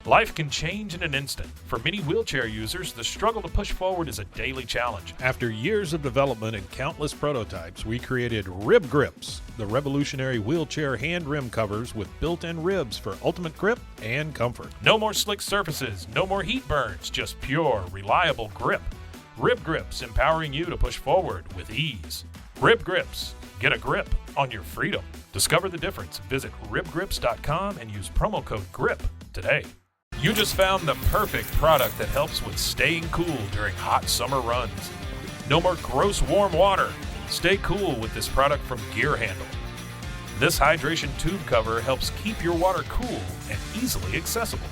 Life can change in an instant. For many wheelchair users, the struggle to push forward is a daily challenge. After years of development and countless prototypes, we created Rib Grips, the revolutionary wheelchair hand rim covers with built-in ribs for ultimate grip and comfort. No more slick surfaces, no more heat burns, just pure, reliable grip. Rib Grips, empowering you to push forward with ease. Rib Grips, get a grip on your freedom. Discover the difference. Visit ribgrips.com and use promo code GRIP today. You just found the perfect product that helps with staying cool during hot summer runs. No more gross warm water. Stay cool with this product from Gear Handle. This hydration tube cover helps keep your water cool and easily accessible.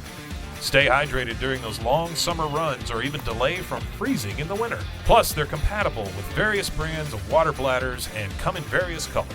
Stay hydrated during those long summer runs or even delay from freezing in the winter. Plus, they're compatible with various brands of water bladders and come in various colors.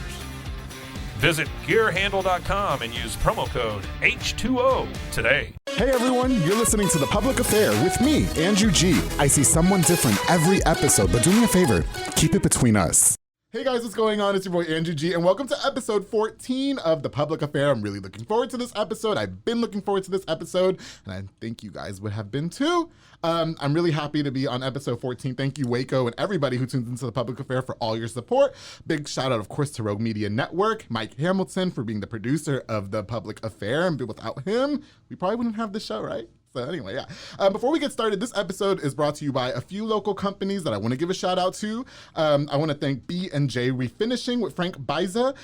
Visit gearhandle.com and use promo code H2O today. Hey everyone, you're listening to The Public Affair with me, Andrew G. I see someone different every episode, but do me a favor, keep it between us. Hey guys, what's going on? It's your boy Andrew G, and welcome to episode 14 of The Public Affair. I'm really looking forward to this episode. I've been looking forward to this episode, and I think you guys would have been too. I'm really happy to be on episode 14. Thank you, Waco, and everybody who tunes into The Public Affair for all your support. Big shout out, of course, to Rogue Media Network, Mike Hamilton for being the producer of The Public Affair, and without him, we probably wouldn't have this show, right? So anyway, yeah. Before we get started, this episode is brought to you by a few local companies that I want to give a shout out to. I want to thank B&J Refinishing with Frank Baiza.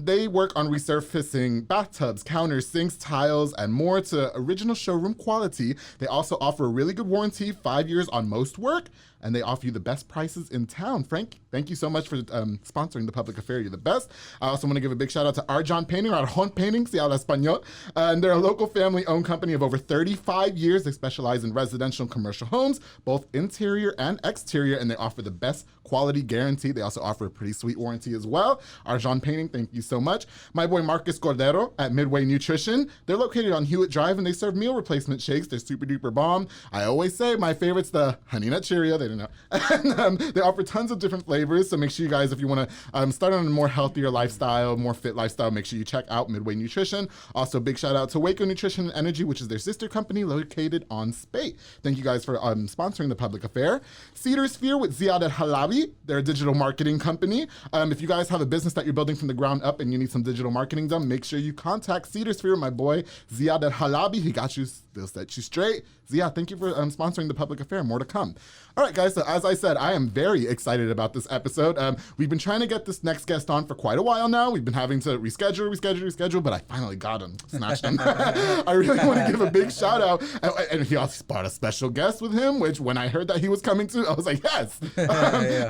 They work on resurfacing bathtubs, counters, sinks, tiles, and more to original showroom quality. They also offer a really good warranty, 5 years on most work, and they offer you the best prices in town. Frank, thank you so much for sponsoring The Public Affair. You're the best. I also want to give a big shout out to Adrian Painting, or Arjon Painting, si habla español. And they're a local family-owned company of over 35 years. They specialize in residential and commercial homes, both interior and exterior, and they offer the best quality guarantee. They also offer a pretty sweet warranty as well. Arjon Painting, thank you so much. My boy Marcus Cordero at Midway Nutrition. They're located on Hewitt Drive, and they serve meal replacement shakes. They're super duper bomb. I always say my favorite's the Honey Nut Cheerio. They didn't know. And they offer tons of different flavors, so make sure you guys, if you want to start on a more healthier lifestyle, more fit lifestyle, make sure you check out Midway Nutrition. Also, big shout out to Waco Nutrition and Energy, which is their sister company located on Spate. Thank you guys for sponsoring The Public Affair. Cedar Sphere with Ziad El Halabi. They're a digital marketing company. If you guys have a business that you're building from the ground up and you need some digital marketing done, make sure you contact Cedar Sphere, my boy Ziad El Halabi. He got you, they'll set you straight. Ziad, thank you for sponsoring The Public Affair. More to come. All right, guys, so as I said, I am very excited about this episode. We've been trying to get this next guest on for quite a while now. We've been having to reschedule, but I finally got him, snatched him. I really want to give a big shout out. And he also brought a special guest with him, which when I heard that he was coming to, I was like, yes.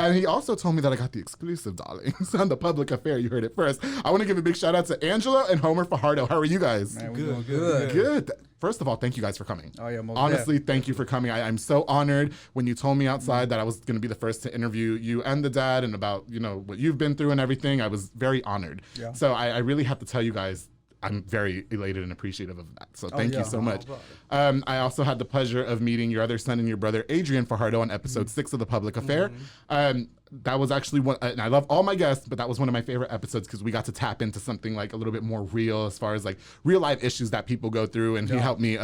And he also told me that I got the exclusive, darlings, on The Public Affair. You heard it first. I want to give a big shout out to Angelo and Homar Fajardo. How are you guys? Man, we're doing good. First of all, thank you guys for coming. Oh, yeah, honestly, thank you for coming. I'm so honored when you told me outside that I was going to be the first to interview you and the dad and about, what you've been through and everything. I was very honored. Yeah. So I really have to tell you guys, I'm very elated and appreciative of that. So thank you so much. I also had the pleasure of meeting your other son and your brother, Adrian Fajardo, on episode 6 of The Public Affair. That was actually one, and I love all my guests, but that was one of my favorite episodes because we got to tap into something like a little bit more real as far as like real life issues that people go through. And he helped me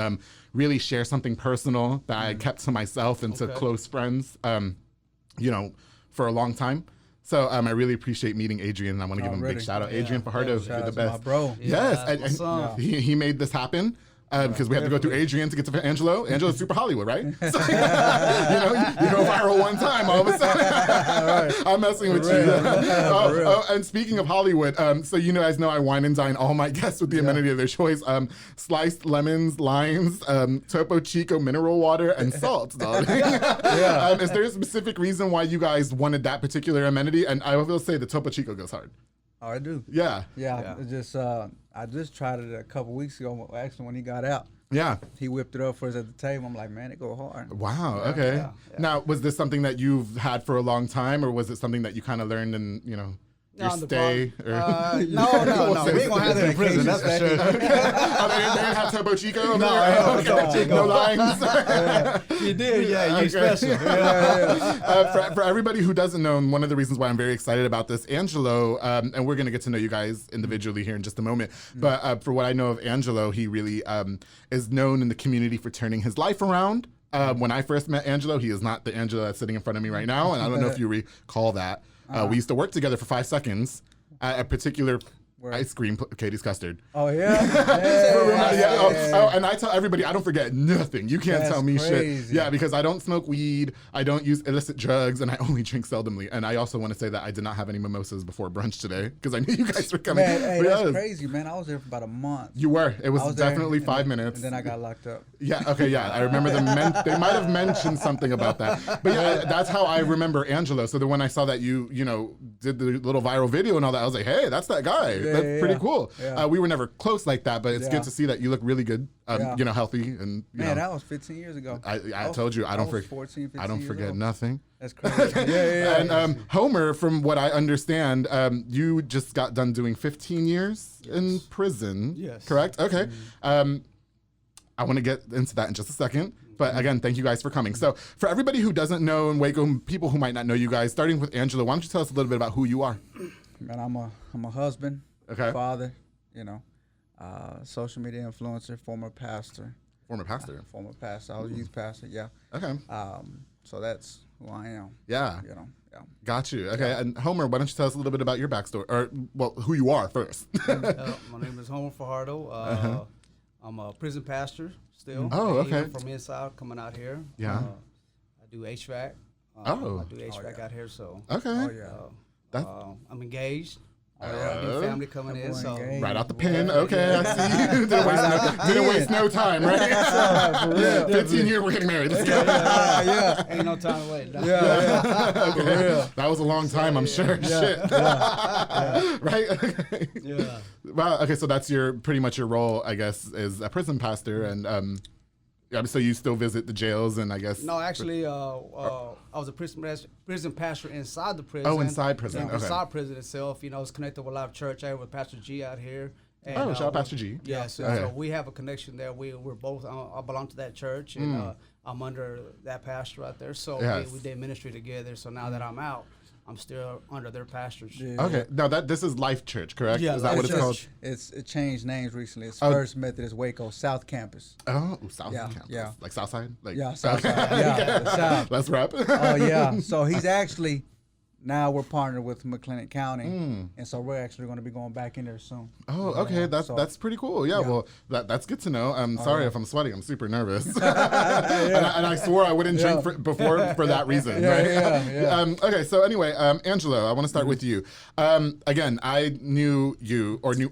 really share something personal that I kept to myself and to close friends, for a long time. So I really appreciate meeting Adrian, and I want to give him a big shout out. Adrian Fajardo, you're the best. My bro. Yes, and he made this happen. Because we had to go through Adrian to get to Angelo. Angelo's super Hollywood, right? So, you go viral one time, all of a sudden. I'm messing with you. And speaking of Hollywood, so you guys know I wine and dine all my guests with the amenity of their choice. Sliced lemons, limes, Topo Chico mineral water, and salt, darling. Is there a specific reason why you guys wanted that particular amenity? And I will say the Topo Chico goes hard. Oh, I do. Yeah. It's just I just tried it a couple weeks ago. Actually, when he got out. Yeah. He whipped it up for us at the table. I'm like, man, it go hard. Wow. Okay. Yeah. Now, was this something that you've had for a long time, or was it something that you kind of learned and your stay? No. We ain't gonna have that in prison. That's for sure. They didn't have Turbo Chico over there? Okay. No lines? You did, yeah. You special. For everybody who doesn't know, and one of the reasons why I'm very excited about this, Angelo, and we're going to get to know you guys individually here in just a moment, but for what I know of Angelo, he really is known in the community for turning his life around. When I first met Angelo, he is not the Angelo that's sitting in front of me right now, and I don't know if you recall that. We used to work together for 5 seconds at a particular ice cream, Katie's Custard. Oh, yeah? And I tell everybody, I don't forget nothing. You can't tell me shit. Yeah, because I don't smoke weed, I don't use illicit drugs, and I only drink seldomly. And I also want to say that I did not have any mimosas before brunch today, because I knew you guys were coming. Man, hey, that's crazy, man. I was there for about a month. You were. It was definitely 5 minutes. And then I got locked up. Yeah, okay, yeah. I remember they might have mentioned something about that. But yeah, that's how I remember Angelo. So then when I saw that you did the little viral video and all that, I was like, hey, that's that guy. That's pretty cool. Yeah. We were never close like that, but it's good to see that you look really good, healthy. And man, that was 15 years ago. I told you, I don't forget 14, 15 I don't forget nothing. That's crazy. And Homer, from what I understand, you just got done doing 15 years in prison. Yes. Correct? Okay. I want to get into that in just a second. But again, thank you guys for coming. So for everybody who doesn't know in Waco, people who might not know you guys, starting with Angelo, why don't you tell us a little bit about who you are? Man, I'm a husband, father, social media influencer, former pastor. Former pastor? Former pastor. I was a youth pastor, yeah. Okay. So that's who I am. Yeah. Got you. Okay. Yeah. And Homer, why don't you tell us a little bit about your backstory, or well, who you are first? My name is Homar Fajardo. I'm a prison pastor still. Oh, okay. From inside, coming out here. Yeah. I do HVAC. I do HVAC out here, so. Okay. Oh, yeah. I'm engaged. New family coming in, so right out the pen. Okay, I see you. Didn't waste no time, right? For real. 15 years, we're getting married. Let's go. Yeah. Ain't no time to wait. Okay. For real. That was a long time, I'm sure. Shit. Right? Okay. Yeah. Well, okay, so that's pretty much your role, I guess, as a prison pastor, and so you still visit the jails, and I guess. No, actually, I was a prison pastor inside the prison. Oh, inside prison. Okay. Inside prison itself, it's connected with a lot of church. I with Pastor G out here. And, shout out Pastor G. Yeah, so we have a connection there. We're both. I belong to that church, and I'm under that pastor out there. So we did ministry together. So now that I'm out, I'm still under their pastorage. Yeah. Okay. Now this is Life Church, correct? Yeah, is that what it's called? It changed names recently. It's First Methodist Waco South Campus. Oh, South Campus. Yeah. Like South Side? South Side. Yeah, the South. Let's rap. Oh yeah. So he's actually now we're partnered with McLennan County, and so we're actually going to be going back in there soon. Oh, okay. That's pretty cool. Yeah. Well, that's good to know. I'm sorry if I'm sweating. I'm super nervous. and I swore I wouldn't drink before for that reason. Right? Okay. So anyway, Angelo, I want to start with you. Again, I knew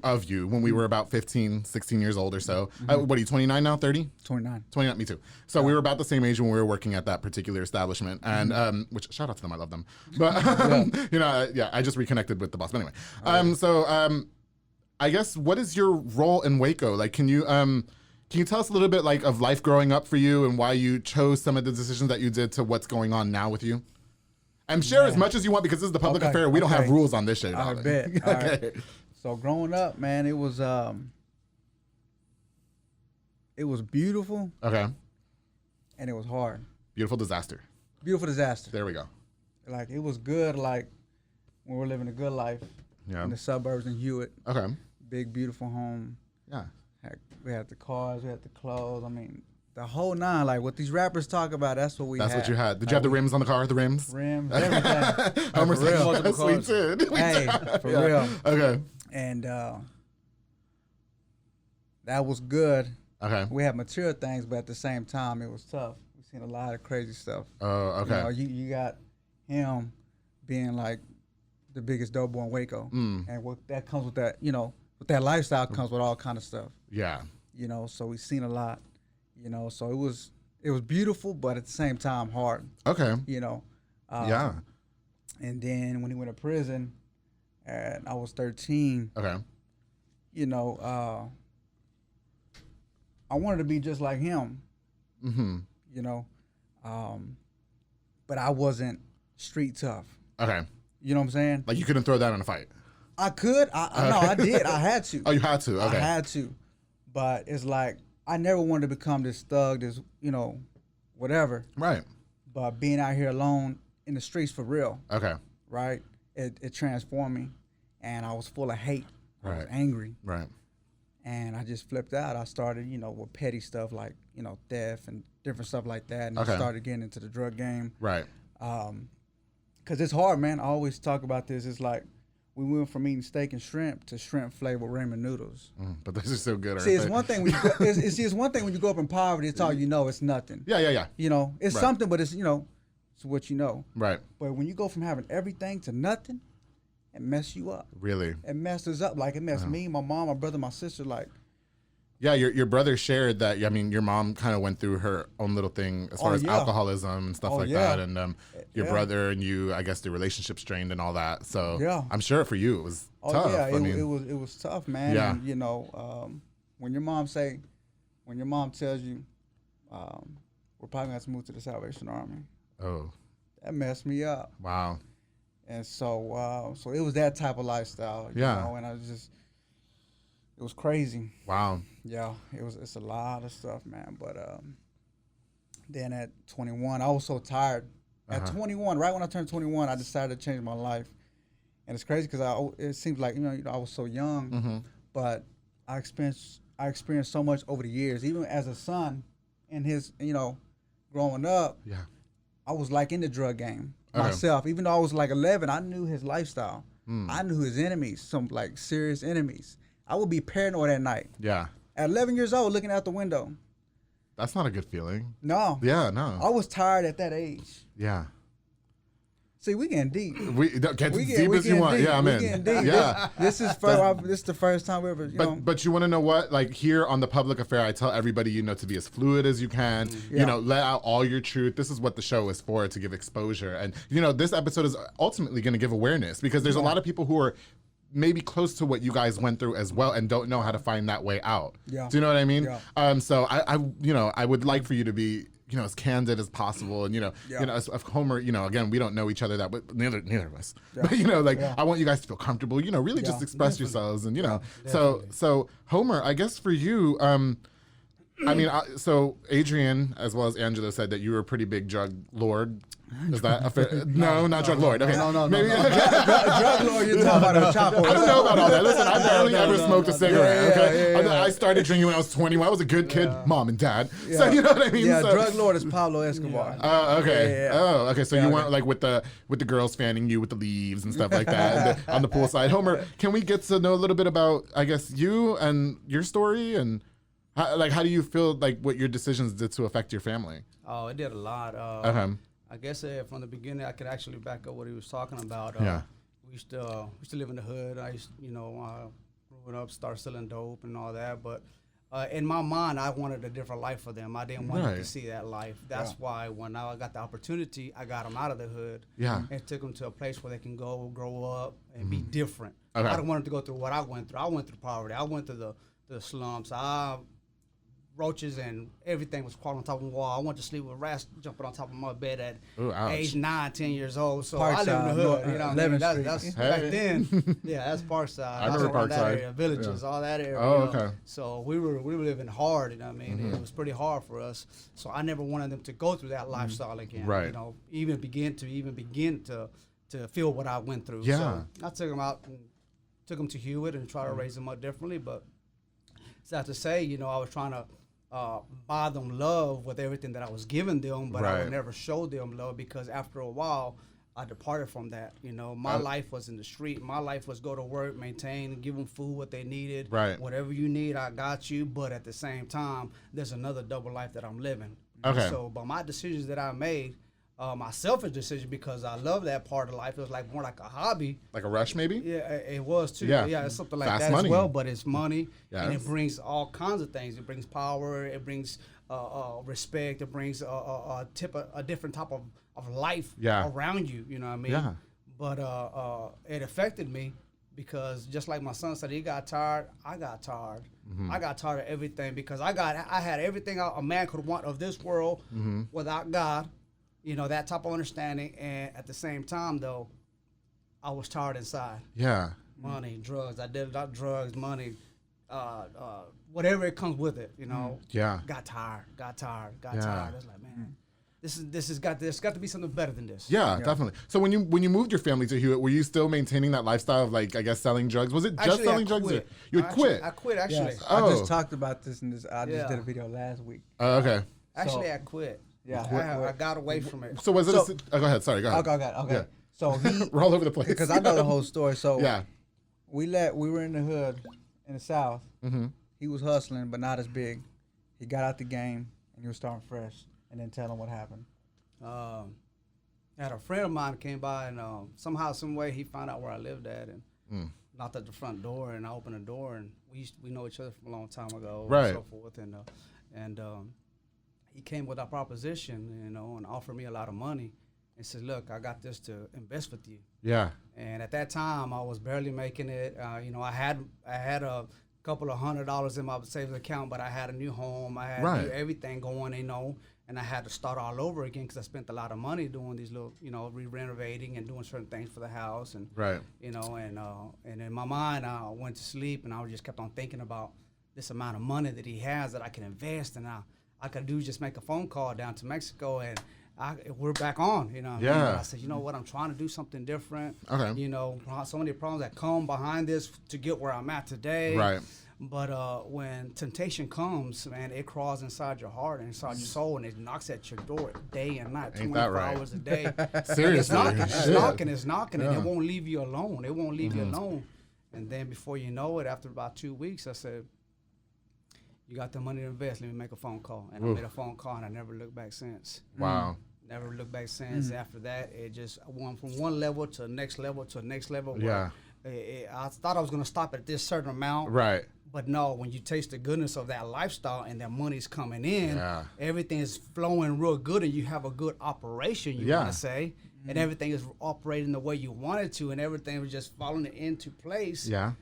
of you when we were about 15, 16 years old or so. What are you, 29 now? 30? 29. 29. Me too. So we were about the same age when we were working at that particular establishment, and which shout out to them. I love them. But I just reconnected with the boss. But anyway, I guess what is your role in Waco? Like, can you tell us a little bit of life growing up for you and why you chose some of the decisions that you did to what's going on now with you? And share as much as you want, because this is the public affair. We don't have rules on this shit. I bet. Okay. Right. So growing up, man, it was beautiful. Okay. And it was hard. Beautiful disaster. Beautiful disaster. There we go. Like, it was good, like, when we're living a good life in the suburbs in Hewitt. Okay. Big, beautiful home. Yeah. We had the cars, we had the clothes. I mean, the whole nine. Like, what these rappers talk about, that's what we had. That's what you had. Did you have the rims on the car? The rims? Rims, everything. Homer's for real. Yes, we did. Hey, for real. Okay. And that was good. Okay. We had material things, but at the same time, it was tough. We've seen a lot of crazy stuff. Oh, okay. You got him being like the biggest dope boy in Waco, and what that comes with that, with that lifestyle comes with all kind of stuff. Yeah. So we've seen a lot, so it was beautiful, but at the same time hard. Okay. Yeah. And then when he went to prison, and I was 13. Okay. I wanted to be just like him. Mm-hmm. But I wasn't street tough. Okay. You know what I'm saying? Like you couldn't throw that in a fight. I could. No, I did. I had to. Oh, you had to. Okay. I had to, but it's like I never wanted to become this thug, this whatever. Right. But being out here alone in the streets for real. Okay. Right. It transformed me, and I was full of hate. Right. I was angry. Right. And I just flipped out. I started, with petty stuff like, theft and different stuff like that. And I started getting into the drug game. Right. Because it's hard, man. I always talk about this. It's like we went from eating steak and shrimp to shrimp flavored ramen noodles. But this is so good. See, it's one thing when you go, it's one thing when you grow up in poverty. It's all you know. It's nothing. Yeah. It's something, but it's it's what you know. Right. But when you go from having everything to nothing, it messes you up. Really? It messes up. Like it messed me, my mom, my brother, my sister. Like. Yeah, your brother shared that. I mean, your mom kind of went through her own little thing as far as alcoholism and stuff that, and your brother and you, I guess, the relationship strained and all that. So I'm sure for you it was tough. Yeah, it was tough, man. Yeah. And, when your mom tells you, we're probably gonna have to move to the Salvation Army. Oh, that messed me up. Wow. And so it was that type of lifestyle. You know, and it was crazy. Wow. Yeah, it's a lot of stuff, man. But then at 21, I was so tired. At 21, right when I turned 21, I decided to change my life. And it's crazy because it seems like I was so young, but I experienced so much over the years. Even as a son, in his growing up, I was like in the drug game myself. Even though I was like 11, I knew his lifestyle. I knew his enemies, some like serious enemies. I would be paranoid at night. Yeah. At 11 years old, looking out the window. That's not a good feeling. No. Yeah, no. I was tired at that age. Yeah. See, we getting deep. We get as deep as you want. Yeah, I'm in. We getting deep. Yeah. This is the first time we ever. But you want to know what? Like here on the Public Affair, I tell everybody to be as fluid as you can. Let out all your truth. This is what the show is for, to give exposure. And this episode is ultimately going to give awareness, because there's a lot of people who are maybe close to what you guys went through as well and don't know how to find that way out. Yeah. Do you know what I mean? Yeah. So I would like for you to be as candid as possible, and as Homar, again, we don't know each other that, but neither of us. Yeah. But I want you guys to feel comfortable. Really just express yourselves, and So Homar, I guess for you, so Adrian as well as Angelo said that you were a pretty big drug lord. Is that a fair? No, not drug lord. Okay. No. Maybe drug lord. You're talking about a chopper. I don't know about all that. Listen, I barely ever smoked a cigarette. I started drinking when I was 21. I was a good kid, mom and dad. Yeah. So you know what I mean. Yeah, drug lord is Pablo Escobar. Okay. Oh, okay. So you weren't like with the girls fanning you with the leaves and stuff like that on the poolside. Homar, can we get to know a little bit about, I guess, you and your story, and how do you feel like what your decisions did to affect your family? Oh, it did a lot. I guess from the beginning, I could actually back up what he was talking about. We used to live in the hood. I used, growing up, start selling dope and all that. But in my mind, I wanted a different life for them. I didn't want them to see that life. That's why when I got the opportunity, I got them out of the hood. Yeah. And took them to a place where they can go, grow up, and be different. Okay. I don't want them to go through what I went through. I went through poverty. I went through the slums. Roaches and everything was crawling on top of the wall. I went to sleep with rats jumping on top of my bed at age 9, 10 years old. So I live in the hood. You know what I mean? That's back then. Yeah, that's Parkside. I remember Parkside. That area, villages, all that area. Oh, okay. So we were living hard. You know what I mean? It was pretty hard for us. So I never wanted them to go through that lifestyle again. Right. Even begin to feel what I went through. Yeah. So I took them out and took them to Hewitt and tried to raise them up differently. But sad to say, I was trying to buy them love with everything that I was giving them, but I would never show them love, because after a while I departed from that. My life was in the street. My life was go to work, maintain, give them food, what they needed. Right. Whatever you need, I got you. But at the same time, there's another double life that I'm living. Okay. So, but my decisions that I made, my selfish decision, because I love that part of life. It was like more like a hobby. Like a rush, maybe? Yeah, it was too. Yeah, it's something like that money as well, but it's money. Yes. And it brings all kinds of things. It brings power. It brings respect. It brings a different type of life around you. You know what I mean? Yeah. But it affected me, because just like my son said, he got tired. I got tired. I got tired of everything, because I had everything a man could want of this world without God. That type of understanding. And at the same time, though, I was tired inside. Yeah. Money, drugs. I did a lot of drugs, money, whatever it comes with it, you know. Yeah. Got tired. Yeah. It's like, man, there's got to be something better than this. Yeah, definitely. So when you moved your family to Hewitt, were you still maintaining that lifestyle of, like, I guess, selling drugs? Was it just Actually, selling drugs? Or you had quit? I quit, actually. Yes. Oh. I just talked about this in this. I just did a video last week. Okay. Actually, I quit. Yeah. I got away from it. So was it? Go ahead. Sorry. Go ahead. Okay. Yeah. So We're all over the place. because I know the whole story. So Yeah. we were in the hood in the South. Mm-hmm. He was hustling, but not as big. He got out the game and he was starting fresh. And then tell him what happened. I had a friend of mine came by and somehow, some way, he found out where I lived at and knocked at the front door, and I opened the door, and we know each other from a long time ago, Right. and so forth, and he came with a proposition, you know, and offered me a lot of money, and said, "Look, I got this to invest with you." Yeah. And at that time, I was barely making it. You know, I had a couple of $100 in my savings account, but I had a new home, I had everything going, you know. And I had to start all over again because I spent a lot of money doing these little, you know, re-renovating and doing certain things for the house. And, you know, and in my mind, I went to sleep and I just kept on thinking about this amount of money that he has that I can invest. And I could do just make a phone call down to Mexico and we're back on, you know what I mean? And I said, you know what, I'm trying to do something different. Okay. You know, so many problems that come behind this to get where I'm at today. Right. But when temptation comes, man, it crawls inside your heart and inside your soul, and it knocks at your door day and night, 24 hours a day. Seriously. It's knocking, and it won't leave you alone. It won't leave you alone. And then before you know it, after about 2 weeks, I said, "You got the money to invest. Let me make a phone call." And I made a phone call, and I never looked back since. Wow. Never looked back since. After that, it just went from one level to the next level to the next level. Yeah. I thought I was going to stop at this certain amount. Right. But no, when you taste the goodness of that lifestyle and that money's coming in, everything is flowing real good, and you have a good operation, you want to say, and everything is operating the way you want it to, and everything was just falling into place. Yeah.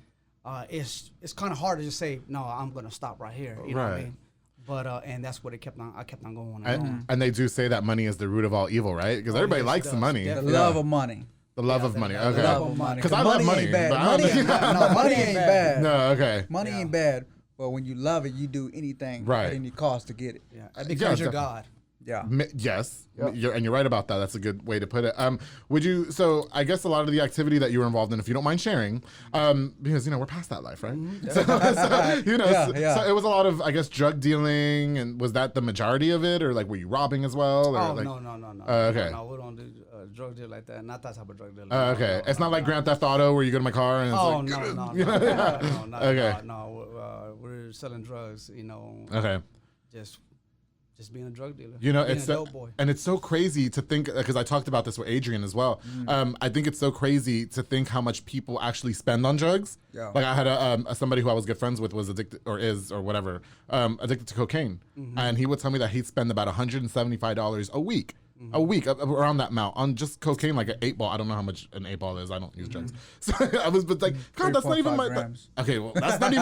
It's kind of hard to just say, no, I'm going to stop right here. You know what I mean? But and that's what I kept on going. And they do say that money is the root of all evil, right? Because everybody likes the money. The love of money. The love of money. Okay. The love of money. Because I love money. Ain't bad. But Money ain't bad. No, okay. Money ain't bad. But when you love it, you do anything at any cost to get it. Yeah. It becomes your God. Yeah. Yes. You're right about that. That's a good way to put it. So I guess a lot of the activity that you were involved in, if you don't mind sharing, because, you know, we're past that life, right? So it was a lot of, I guess, drug dealing, and was that the majority of it, or like were you robbing as well? Or No. Okay. No, we don't do drug deal like that. Not that type of drug deal. Okay. It's not like Grand Theft Auto where you go to my car and it's No. We're selling drugs, you know. Okay. Just being a drug dealer. You know, it's a dope boy. And it's so crazy to think, because I talked about this with Adrian as well. I think it's so crazy to think how much people actually spend on drugs. Yeah. Like I had somebody who I was good friends with was addicted, or is, or whatever, addicted to cocaine. And he would tell me that he'd spend about $175 a week. A week, around that amount, on just cocaine, like an 8-ball. I don't know how much an 8-ball is. I don't use drugs. So I was like, God, that's not even my... Okay, well, that's not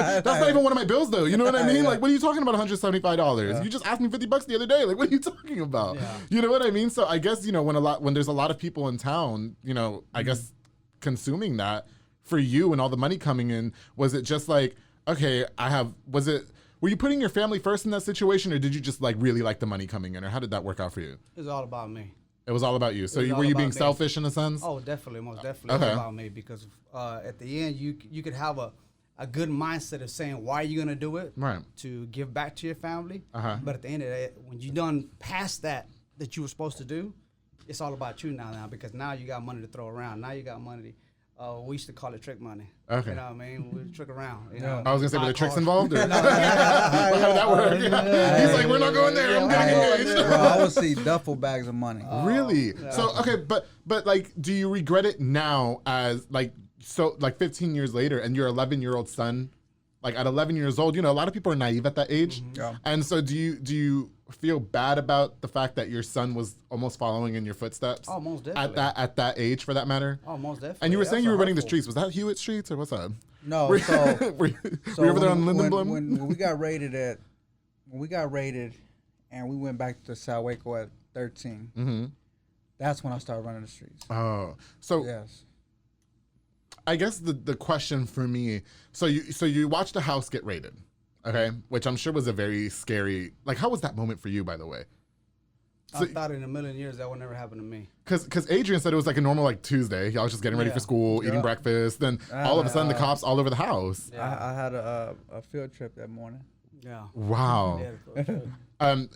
even one of my bills, though. You know what I mean? Like, what are you talking about $175? You just asked me $50 the other day. Like, what are you talking about? You know what I mean? So I guess, you know, when there's a lot of people in town, you know, I guess consuming that, for you and all the money coming in, was it just like, okay, were you putting your family first in that situation, or did you just like really like the money coming in, or how did that work out for you? It was all about me. It was all about you. So were you being selfish in a sense? Oh, definitely, most definitely. It was about me, because at the end, you could have a good mindset of saying why you're gonna do it, right? To give back to your family. But at the end of it, when you done past that you were supposed to do, it's all about you now, because now you got money to throw around. Now you got money. We used to call it trick money. Okay. You know what I mean? We trick around. You know? I was going to say, were there tricks involved? Or? How did that work? He's like, we're not going there. I'm getting engaged. Bro, I would see duffel bags of money. Really? Yeah. So, okay, but like, do you regret it now as, like, 15 years later, and your 11-year-old son, like, at 11 years old, you know, a lot of people are naive at that age. Yeah. And so do you feel bad about the fact that your son was almost following in your footsteps? Oh, most definitely. At that age, for that matter? Oh, most definitely. And you were saying you were running the streets. Was that Hewitt Streets, or what's that? No, were you over there on Lindenblum? When we got raided and we went back to South Waco at 13, that's when I started running the streets. Oh. So yes. I guess the question for me, so you watched a house get raided, okay, which I'm sure was a very scary. Like, how was that moment for you, by the way? So, I thought in a million years that would never happen to me. Because Adrian said it was like a normal like Tuesday. Y'all was just getting ready for school, eating breakfast. Then all of a sudden the cops all over the house. Yeah. I had a field trip that morning. Yeah. Wow.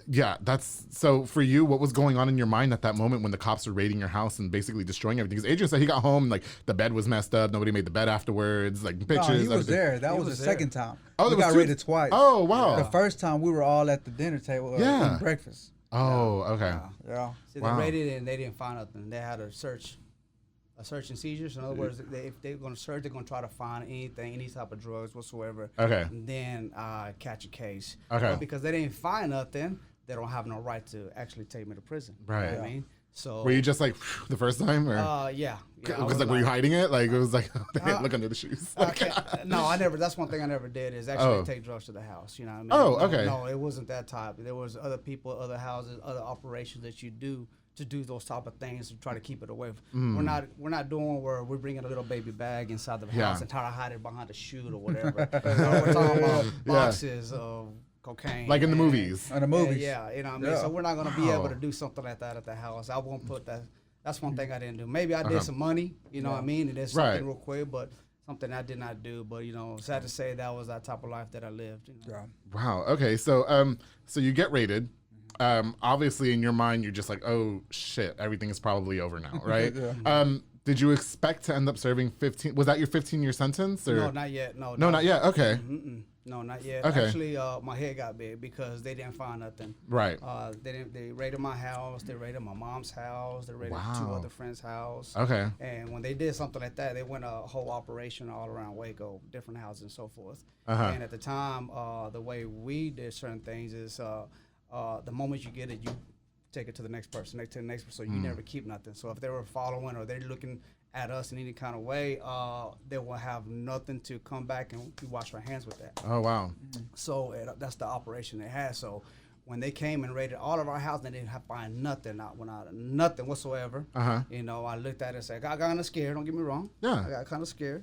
Yeah, that's so for you. What was going on in your mind at that moment when the cops were raiding your house and basically destroying everything? Because Adrian said he got home, like the bed was messed up. Nobody made the bed afterwards. Like pictures. No, he was there. That was the second time. Oh, we got raided twice. Oh, wow. The first time we were all at the dinner table eating breakfast. Oh, okay. Yeah. See, they raided it and they didn't find nothing. They had a search and seizure. So in other words, if they're going to search, they're going to try to find anything, any type of drugs whatsoever. Okay. And then catch a case. Okay. But because they didn't find nothing, they don't have no right to actually take me to prison. Right. You know what I mean? So were you just like the first time, or yeah. Because like were you hiding it? Like it was like look under the shoes. No, I never. That's one thing I never did is actually take drugs to the house. You know what I mean? Oh, okay. No, it wasn't that type. There was other people, other houses, other operations that you do to do those type of things to try to keep it away. We're not doing where we're bringing a little baby bag inside the house and try to hide it behind a chute or whatever. We're talking about boxes of cocaine. Like in the movies. In the movies. Yeah, you know what I mean? So we're not going to be able to do something like that at the house. I won't put that. That's one thing I didn't do. Maybe I did some money, you know what I mean? And it's something real quick, but something I did not do. But, you know, sad to say that was that type of life that I lived. You know? Wow. Okay. So so you get raided. Obviously in your mind, you're just like, oh shit, everything is probably over now, right? Did you expect to end up serving 15? Was that your 15-year sentence? Or? No, not yet. No, not yet. Okay. No, not yet. Okay. Actually, my head got big because they didn't find nothing. Right. They raided my house. They raided my mom's house. They raided two other friends' house. Okay. And when they did something like that, they went a whole operation all around Waco, different houses and so forth. And at the time, the way we did certain things is the moment you get it, you take it to the next person, so you never keep nothing. So if they were following or they're looking at us in any kind of way, they will have nothing to come back and we wash our hands with that. Oh, wow. So that's the operation they had. So when they came and raided all of our houses, they didn't find nothing, nothing whatsoever. You know, I looked at it and said, I got kind of scared, don't get me wrong. Yeah. I got kind of scared.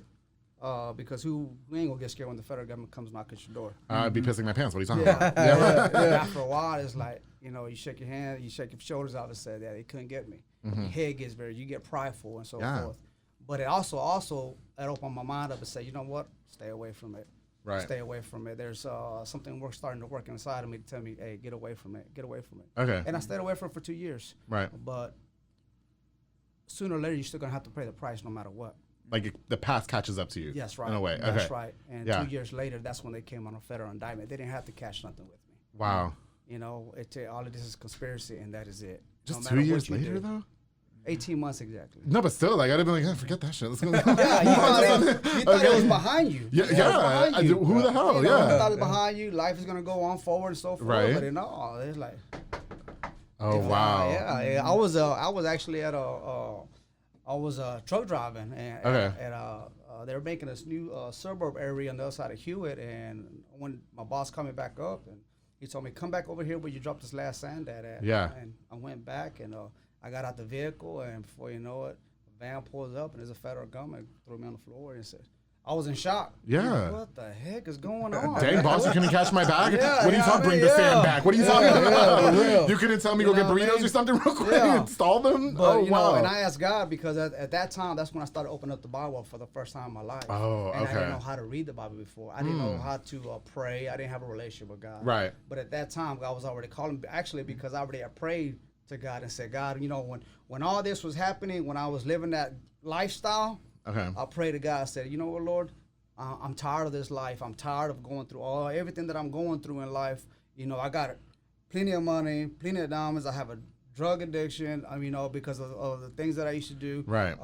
Because who ain't gonna get scared when the federal government comes knock at your door? I'd be pissing my pants. What are you talking about? Yeah. After a while, it's like, you know, you shake your hand, you shake your shoulders out and say that they couldn't get me. Your head gets you get prideful and so forth. But it also it opened my mind up and say, you know what? Stay away from it. Right. Stay away from it. There's something starting to work inside of me to tell me, hey, get away from it. Get away from it. Okay. And I stayed away from it for 2 years. Right. But sooner or later, you're still gonna have to pay the price no matter what. Like the past catches up to you. Yes, right. In a way. That's right. And 2 years later, that's when they came on a federal indictment. They didn't have to catch nothing with me. Wow. You know, all of this is conspiracy, and that is it. Just 2 years later, though? 18 months exactly. No, but still, like, I'd have been like, forget that shit. Let's go. You thought it was behind you. Yeah. Who the hell? You thought it was behind you. Life is going to go on forward and so forth. Right. But no, it's like. Oh, wow. Yeah. I was actually at I was truck driving, and they were making this new suburb area on the other side of Hewitt, and when my boss called me back up, and he told me, come back over here where you dropped this last sand at. Yeah. And I went back, and I got out the vehicle, and before you know it, a van pulls up, and there's a federal gunman threw me on the floor and said, I was in shock. Yeah. What the heck is going on? Dang, boss, you couldn't catch my bag? Yeah, what are you talking? Bring the sand back. What are you talking about? Yeah. You couldn't tell me go get burritos or something real quick and install them? But, wow. And I asked God because at that time, that's when I started opening up the Bible for the first time in my life. Oh, okay. And I didn't know how to read the Bible before. I didn't know how to pray. I didn't have a relationship with God. Right. But at that time, God was already calling me, actually, because I already had prayed to God and said, God, you know, when all this was happening, when I was living that lifestyle, I prayed to God. I said, you know what, Lord? I'm tired of this life. I'm tired of going through everything that I'm going through in life. You know, I got plenty of money, plenty of diamonds. I have a drug addiction, you know, because of the things that I used to do. Right.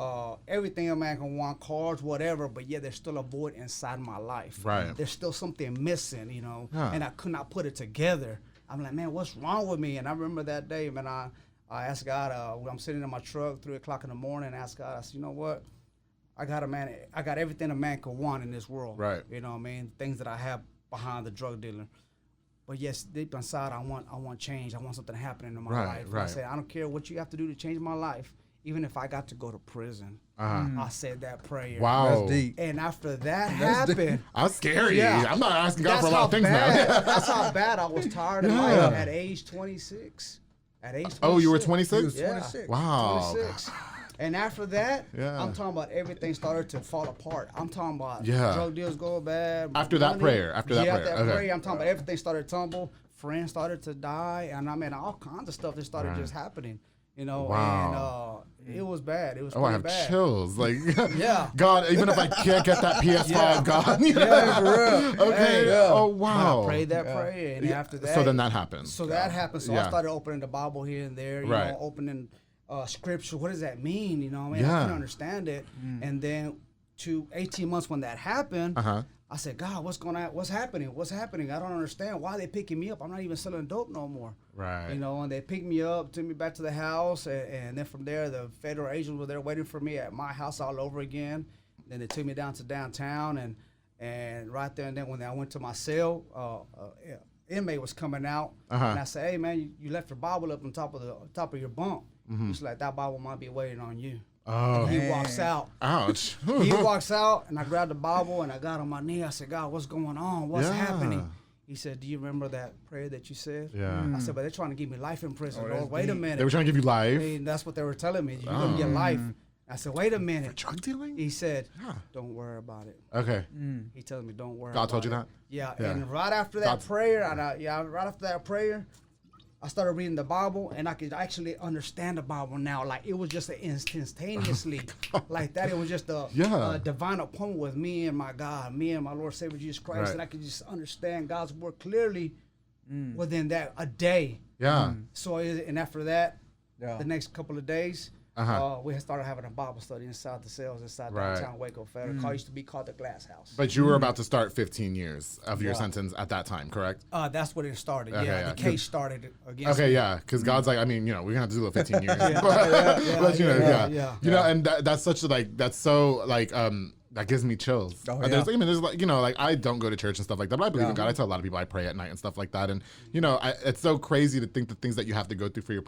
Everything a man can want, cars, whatever, but yeah, there's still a void inside my life. Right. There's still something missing, you know, and I could not put it together. I'm like, man, what's wrong with me? And I remember that day, man, I asked God, when I'm sitting in my truck, 3 o'clock in the morning, I asked God, I said, you know what? I got everything a man could want in this world. Right. You know what I mean? Things that I have behind the drug dealer. But yes, deep inside, I want change. I want something to happen in my life. Right. I said, I don't care what you have to do to change my life. even if I got to go to prison, I said that prayer. Wow. That's deep. And after that happened, I'm scary. Yeah. I'm not asking God that's for a lot of things bad, now. That's how bad I was tired of life at age 26. At age 26. Oh, you were 26? He was 26. Wow. 26. And after that, Yeah. I'm talking about everything started to fall apart. I'm talking about Yeah. drug deals go bad. After that prayer, after that prayer, okay. prayer, I'm talking about everything started to tumble. Friends started to die, and I mean all kinds of stuff that started just happening. You know, Wow. and it was bad. It was Oh, I pretty have bad. chills. Like, Yeah. God, even if I can't get that PS5, Yeah. God. Yeah, for real. Okay. Hey, yeah. Oh, But wow. I prayed that prayer, and after that, So then that happened. So that happened. So Yeah. I started opening the Bible here and there. You Right. know, opening scripture. What does that mean? You know, I mean, Yeah. I couldn't understand it. And then to 18 months when that happened, I said, God, what's going on? What's happening? What's happening? I don't understand. Why are they picking me up? I'm not even selling dope no more. Right. You know, and they picked me up, took me back to the house, and then from there, the federal agents were there waiting for me at my house all over again. Then they took me down to downtown, and right there and then when I went to my cell, inmate was coming out, and I said, "Hey man, you left your Bible up on top of your bunk." He's like, "That Bible might be waiting on you." Oh. And he walks out. Ouch. He walks out, and I grabbed the Bible and I got on my knee. I said, "God, what's going on? What's happening?" He said, "Do you remember that prayer that you said?" Yeah. I said, "But they're trying to give me life in prison, Lord. Wait a minute." They were trying to give you life. And that's what they were telling me. You're gonna get life. I said, "Wait a minute." Drug dealing? He said, "Don't worry about it." Okay. He tells me, "Don't worry." God told you about that? it. Yeah. Yeah. And right after that God's- prayer, right after that prayer, I started reading the Bible, and I could actually understand the Bible now. Like it was just instantaneously, like that. It was just a divine appointment with me and my God, me and my Lord Savior Jesus Christ, Right. and I could just understand God's word clearly within that a day. Yeah. So and after that, Yeah. the next couple of days, we had started having a Bible study inside the cells inside Right. downtown Waco. Federal Call used to be called the Glass House. But you were about to start 15 years of your sentence at that time, correct? That's when it started. Okay, yeah, yeah. the case started against Okay, me. yeah, because God's like, I mean, you know, we're gonna have to do the 15 years, Yeah, but you know, yeah. you know, and that's such a that's so that gives me chills. Oh, There's, yeah. I mean, there's like, you know, like I don't go to church and stuff like that, but I believe in God. I tell a lot of people I pray at night and stuff like that, and you know, it's so crazy to think the things that you have to go through for your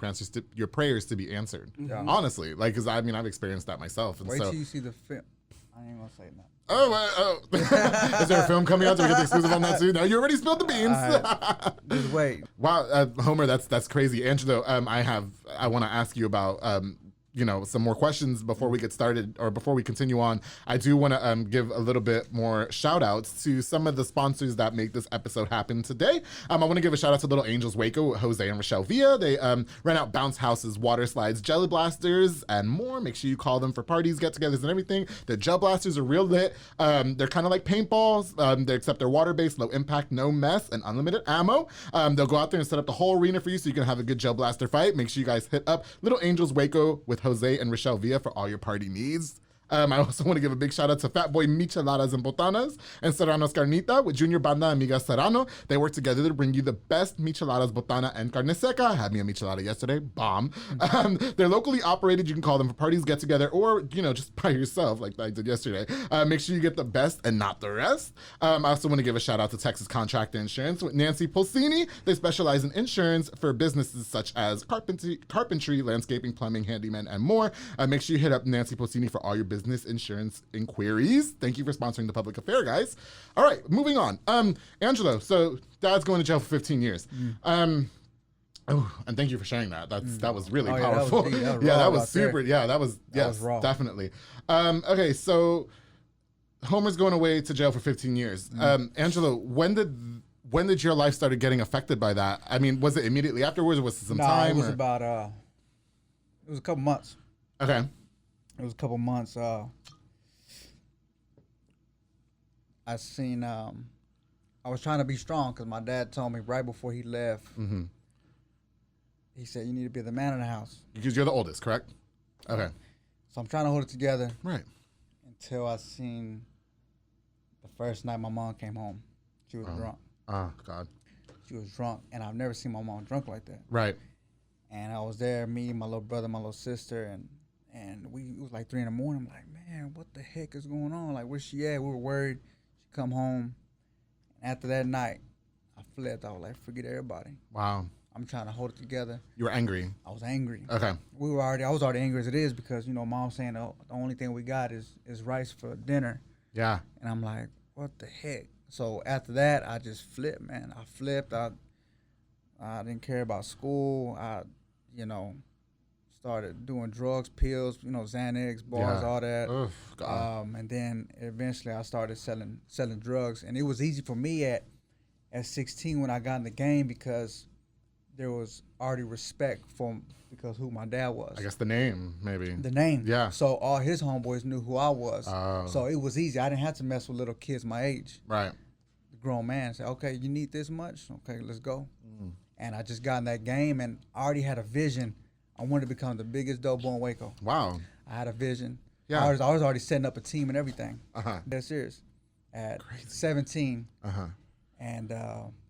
prayers to be answered. Honestly, like, because I mean, I've experienced that myself, and Wait so. till you see the film. I ain't gonna say nothing. Oh, is there a film coming out? Do we get the exclusive on that too? No, you already spilled the beans. Just wait. Wow, Homer, that's crazy. Angelo, I want to ask you about you know, some more questions before we get started or before we continue on. I do want to give a little bit more shout outs to some of the sponsors that make this episode happen today. I want to give a shout out to Little Angels Waco, Jose and Rochelle Villa. They rent out bounce houses, water slides, jelly blasters, and more. Make sure you call them for parties, get-togethers, and everything. The gel blasters are real lit. They're kind of like paintballs, except they're water-based, low impact, no mess, and unlimited ammo. They'll go out there and set up the whole arena for you so you can have a good gel blaster fight. Make sure you guys hit up Little Angels Waco with Jose and Rochelle Villa for all your party needs. I also want to give a big shout out to Fat Boy Micheladas and Botanas and Serrano's Carnita with Junior Banda Amiga Serrano. They work together to bring you the best micheladas, botana, and carne seca. I had me a michelada yesterday. Bomb. They're locally operated. You can call them for parties, get together, or, you know, just by yourself like I did yesterday. Make sure you get the best and not the rest. I also want to give a shout out to Texas Contractor Insurance with Nancy Pulsini. They specialize in insurance for businesses such as carpentry, landscaping, plumbing, handyman, and more. Make sure you hit up Nancy Pulsini for all your business insurance inquiries. Thank you for sponsoring the public affair, guys. All right, moving on. Angelo, so dad's going to jail for 15 years. Oh, and thank you for sharing that. That was really powerful. That was super. Yeah, that was raw. Definitely. Okay, so Homer's going away to jail for 15 years. Angelo, when did your life started getting affected by that? I mean, was it immediately afterwards, or was it some time? It was about it was a couple months. Okay. It was a couple months. I seen. I was trying to be strong because my dad told me right before he left. Mm-hmm. He said, "You need to be the man in the house." Because you're the oldest, correct? Okay. So I'm trying to hold it together. Right. Until I seen the first night my mom came home. She was drunk. Oh God. She was drunk, and I've never seen my mom drunk like that. Right. And I was there, me, my little brother, my little sister, and it was like 3 a.m. I'm like, man, what the heck is going on? Like, where's she at? We were worried. She come home. And after that night, I flipped. I was like, forget everybody. Wow. I'm trying to hold it together. You were angry. I was angry. Okay. I was already angry as it is because, you know, Mom's saying the only thing we got is rice for dinner. Yeah. And I'm like, what the heck? So after that, I just flipped, man. I flipped. I didn't care about school. I, you know, started doing drugs, pills, you know, Xanax, bars, all that. Oof, God. And then eventually I started selling drugs. And it was easy for me at 16 when I got in the game because there was already respect because who my dad was. I guess the name, maybe. The name. Yeah. So all his homeboys knew who I was. Oh. So it was easy. I didn't have to mess with little kids my age. Right. The grown man said, okay, you need this much? Okay, let's go. And I just got in that game and I already had a vision. I wanted to become the biggest dope boy in Waco. Wow. I had a vision. Yeah. I was already setting up a team and everything. Uh-huh. Dead serious. At 17. Uh-huh. And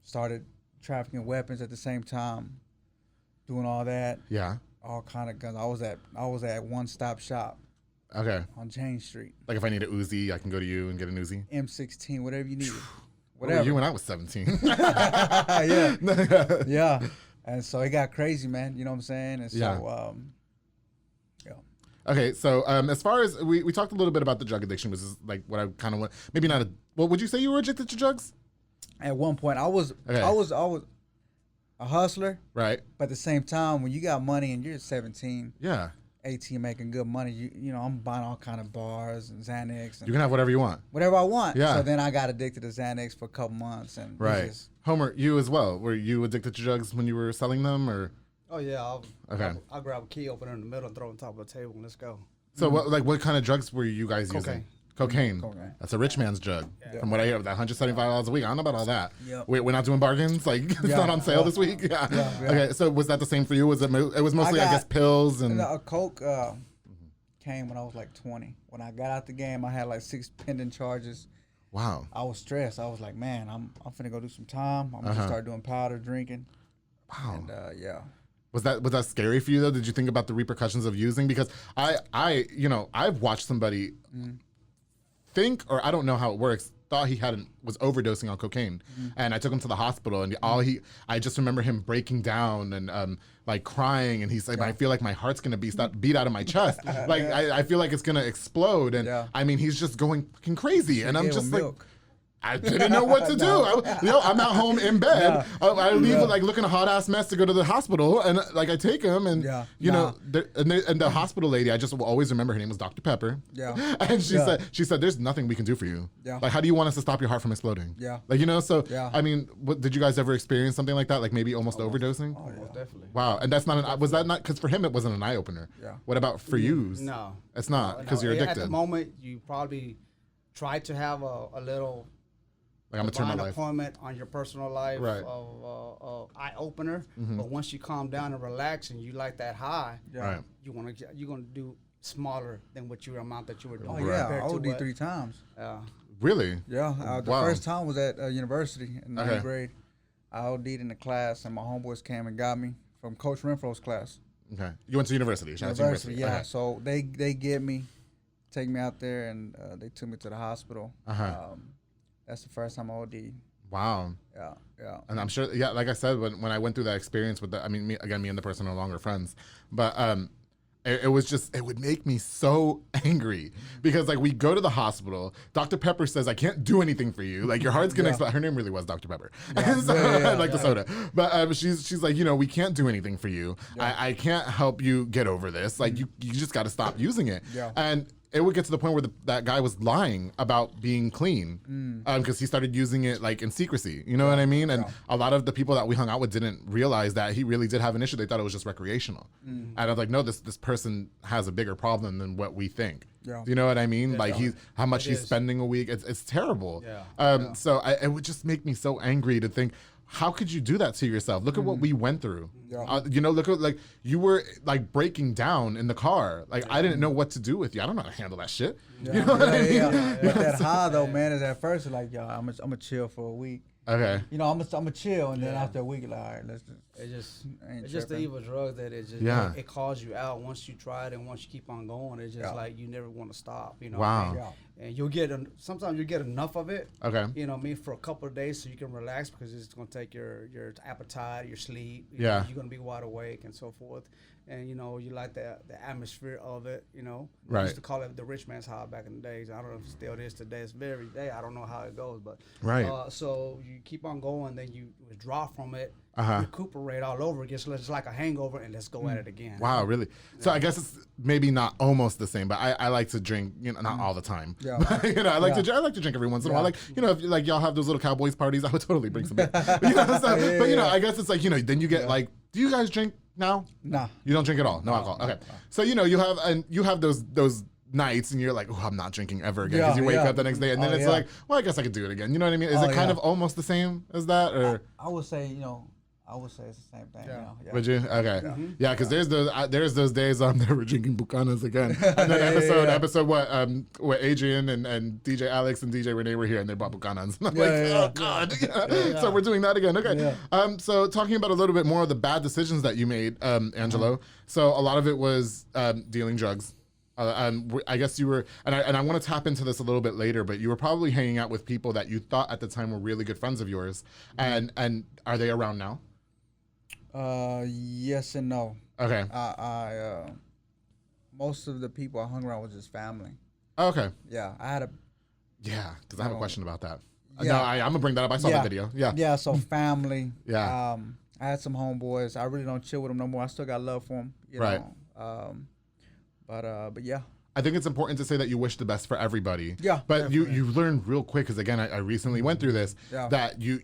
started trafficking weapons at the same time, doing all that. Yeah. All kind of guns. I was at One Stop Shop Okay. on Jane Street. Like if I need a Uzi, I can go to you and get an Uzi? M16, whatever you needed. Where were you when I was 17? Yeah. Yeah. And so it got crazy, man. You know what I'm saying? And so, yeah. Okay, so as far as we talked a little bit about the drug addiction, which is like what I kind of want. Maybe not well, would you say you were addicted to drugs? At one point, I was a hustler. Right. But at the same time, when you got money and you're 17, Yeah. 18, making good money, you know, I'm buying all kind of bars and Xanax and You can have whatever you want. whatever I want. Yeah. So then I got addicted to Xanax for a couple months, and Right. Homer, you as well. Were you addicted to drugs when you were selling them, or? Oh yeah, Okay. I'll grab a key opener in the middle and throw it on top of the table and let's go. So what kind of drugs were you guys using? Cocaine. Cocaine. Cocaine. That's a rich man's drug. Yeah. From what I hear, that $175 a week. I don't know about all that. Yep. We're not doing bargains. Like it's Yeah. not on sale this week. Yeah. Yeah. Okay. So was that the same for you? Was it? It was mostly, I got- guess, pills and. A Coke came when I was like 20. When I got out the game, I had like 6 pending charges. Wow. I was stressed. I was like, man, I'm finna go do some time. I'm gonna start doing powder drinking. Wow. And yeah. Was that scary for you though? Did you think about the repercussions of using? Because I've watched somebody think, or I don't know how it works, thought he was overdosing on cocaine, and I took him to the hospital, and I just remember him breaking down and like crying, and he's like, I feel like my heart's gonna be beat out of my chest, like I feel like it's gonna explode, and I mean he's just going fucking crazy, and I'm Gave just him like. milk. I didn't know what to do. I'm at home in bed. I leave with like looking a hot ass mess to go to the hospital, and like I take him, and and the hospital lady, I just will always remember her name was Dr. Pepper. Yeah. And she said, "There's nothing we can do for you. Yeah. Like, how do you want us to stop your heart from exploding? Yeah. Like so. Yeah. I mean, did you guys ever experience something like that? Like maybe almost overdosing? Oh, yeah. Definitely. Wow. And that's not was that not because for him it wasn't an eye opener? Yeah. What about for you? No. It's not because you're addicted. At the moment, you probably try to have a little. Like I'm gonna turn my life. Appointment on your personal life Right. of eye opener, but once you calm down and relax and you like that high, Right. you're gonna do smaller than what your amount that you were doing. Oh yeah, compared I to OD what- 3 times. Really? Yeah, the Wow. first time was at university in 9th Okay. grade. I OD'd in the class, and my homeboys came and got me from Coach Renfro's class. Okay. You went to university. Shout out to University, yeah. Okay. So they get me, take me out there, and they took me to the hospital. That's the first time I OD'd. Wow. Yeah. And I'm sure, like I said, when I went through that experience with me and the person are no longer friends, but it was just, it would make me so angry because like we go to the hospital, Dr. Pepper says, I can't do anything for you. Like your heart's going to explode. Her name really was Dr. Pepper. The soda. But she's like, we can't do anything for you. I can't help you get over this. Like you just got to stop using it. Yeah. And it would get to the point where that guy was lying about being clean because he started using it like in secrecy. You know what I mean? And a lot of the people that we hung out with didn't realize that he really did have an issue. They thought it was just recreational. And I was like, no, this person has a bigger problem than what we think. Yeah. You know what I mean? Like how much he's spending a week. It's terrible. So it would just make me so angry to think, how could you do that to yourself? Look at what we went through. Look at like you were like breaking down in the car. Like I didn't know what to do with you. I don't know how to handle that shit. You know what I mean? But that high though, man, is at first like, I'm gonna chill for a week. Okay. I'm gonna chill, and then after a week, like, all right, let's It's just the evil drug that it just it calls you out once you try it, and once you keep on going, it's just like you never want to stop. You know. Wow. What I mean? And you'll get sometimes you get enough of it. Okay. You know what I mean, for a couple of days so you can relax, because it's gonna take your appetite, your sleep. You're gonna be wide awake and so forth. And you know, you like the atmosphere of it, you know. Right. We used to call it the rich man's high back in the days. I don't know if it still is today. It's very day. I don't know how it goes, but so you keep on going, then you withdraw from it, recuperate all over again. So it's like a hangover, and let's go at it again. Wow, really? So I guess it's maybe not almost the same, but I like to drink, you know, not all the time. Yeah. You know, I like to drink every once in a while. Like, you know, if like y'all have those little Cowboys parties, I would totally bring some beer. You know, but you know, I guess it's like, you know, then you get like, do you guys drink now? Nah. You don't drink at all? No alcohol. Okay. So, you know, you have those nights and you're like, oh, I'm not drinking ever again, because you wake up the next day and then it's like, well, I guess I could do it again. You know what I mean? Is it kind of almost the same as that, or? I would say, you know, it's the same thing. Yeah. You know? Would you? Okay. Yeah, because there's those days that we're drinking Bucanas again. And then episode what Adrian and DJ Alex and DJ Renee were here and they bought Bucanas. And I'm like, oh God. So we're doing that again. Okay. So talking about a little bit more of the bad decisions that you made, Angelo. So a lot of it was dealing drugs. I guess you were, and I want to tap into this a little bit later, but you were probably hanging out with people that you thought at the time were really good friends of yours. And are they around now? Yes and no. Okay. I most of the people I hung around was just family. Okay. Yeah, I had because I have a question about that. No, I'm gonna bring that up. I saw the video. Yeah. So family. Yeah. I had some homeboys. I really don't chill with them no more. I still got love for them. You know? But yeah. I think it's important to say that you wish the best for everybody. Yeah. But you learn real quick, because again, I recently went through this, that you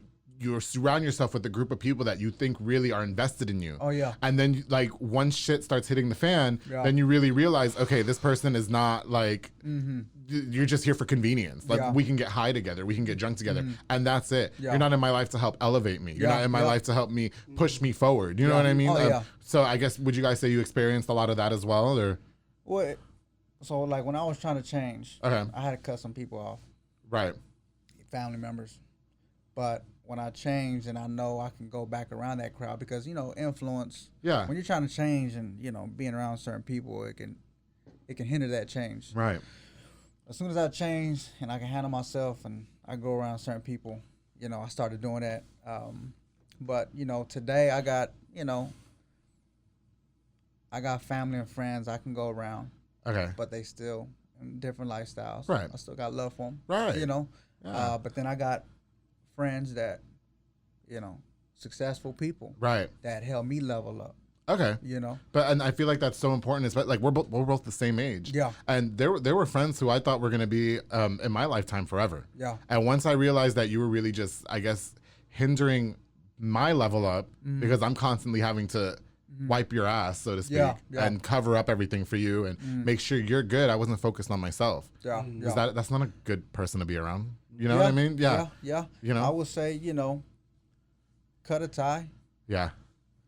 surround yourself with a group of people that you think really are invested in you. Oh, yeah. And then, like, once shit starts hitting the fan, then you really realize, okay, this person is not, like, you're just here for convenience. Like, we can get high together. We can get drunk together. And that's it. Yeah. You're not in my life to help elevate me. You're not in my life to help me push me forward. You know what I mean? So I guess, would you guys say you experienced a lot of that as well? Or? Well, so, like, when I was trying to change, I had to cut some people off. Right. Family members. But when I change and I know I can go back around that crowd, because, you know, influence. Yeah. When you're trying to change and, you know, being around certain people, it can hinder that change. Right. As soon as I change and I can handle myself and I go around certain people, you know, I started doing that. But, you know, today I got family and friends I can go around. Okay. But they still in different lifestyles. Right. I still got love for them. Right. You know. Yeah. But then I got friends that, you know, successful people. Right. That help me level up. Okay. You know. And I feel like that's so important. It's like we're both the same age. Yeah. And there were friends who I thought were gonna be in my lifetime forever. Yeah. And once I realized that you were really just, I guess, hindering my level up, because I'm constantly having to wipe your ass, so to speak, and cover up everything for you and make sure you're good. I wasn't focused on myself. Yeah. That's not a good person to be around. You know what I mean? Yeah. You know? I would say, you know, cut a tie. Yeah.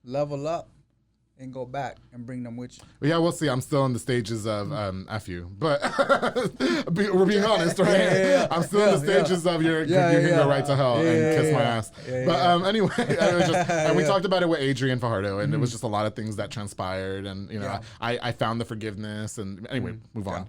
Level up. And go back and bring them with you. Well, yeah, we'll see. I'm still in the stages of F you, but we're being honest, right? I'm still in the stages of you can go right to hell and kiss my ass. But anyway, and we talked about it with Adrian Fajardo, and it was just a lot of things that transpired, and you know, I found the forgiveness, and anyway, move on.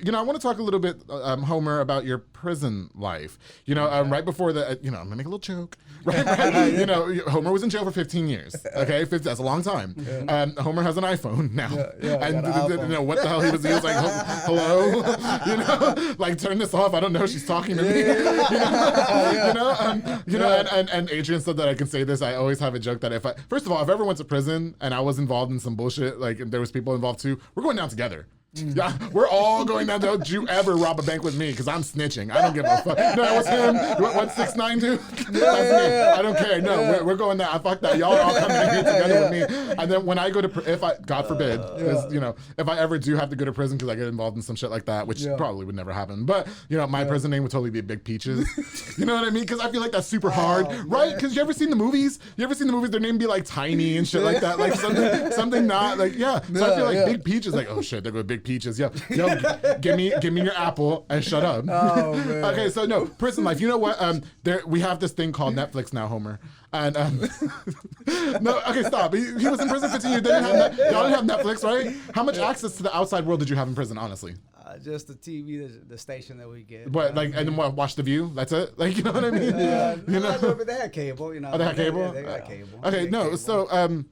You know, I want to talk a little bit, Homer, about your prison life. You know, right before the, you know, I'm gonna make a little joke. Right? You know, Homer was in jail for 15 years. Okay, that's a long time. Homer has an iPhone now, and you know what the hell he was like, hello, you know, like turn this off. I don't know, she's talking to me. You know, and Adrian said that I can say this. I always have a joke that first of all, if I ever went to prison and I was involved in some bullshit, like and there was people involved too, we're going down together. Yeah, we're all going down. Don't you ever rob a bank with me, because I'm snitching. I don't give a fuck. No, it was him. What 6ix9ine do? I don't care. No, we're going there. I fuck that. Y'all are all coming in here together with me. And then when I go to, God forbid, you know, if I ever do have to go to prison because I get involved in some shit like that, which probably would never happen. But you know, my prison name would totally be Big Peaches. You know what I mean? Because I feel like that's super hard, right? Because you ever seen the movies? Their name be like Tiny and shit like that, like something not like So I feel like Big Peach is like, oh shit, there goes Big big peaches. Yo, give me your apple and shut up. Oh man. Okay, so no, prison life. You know what? We have this thing called Netflix now, Homer. And no, okay, stop. He was in prison 15 years. Y'all didn't have Netflix, right? How much access to the outside world did you have in prison, honestly? Just the TV, the station that we get. But like, and then watch The View. That's it. Like, you know what I mean? You know? But they had cable. You know. Oh, they had cable. They got cable. Okay, no. Cable. So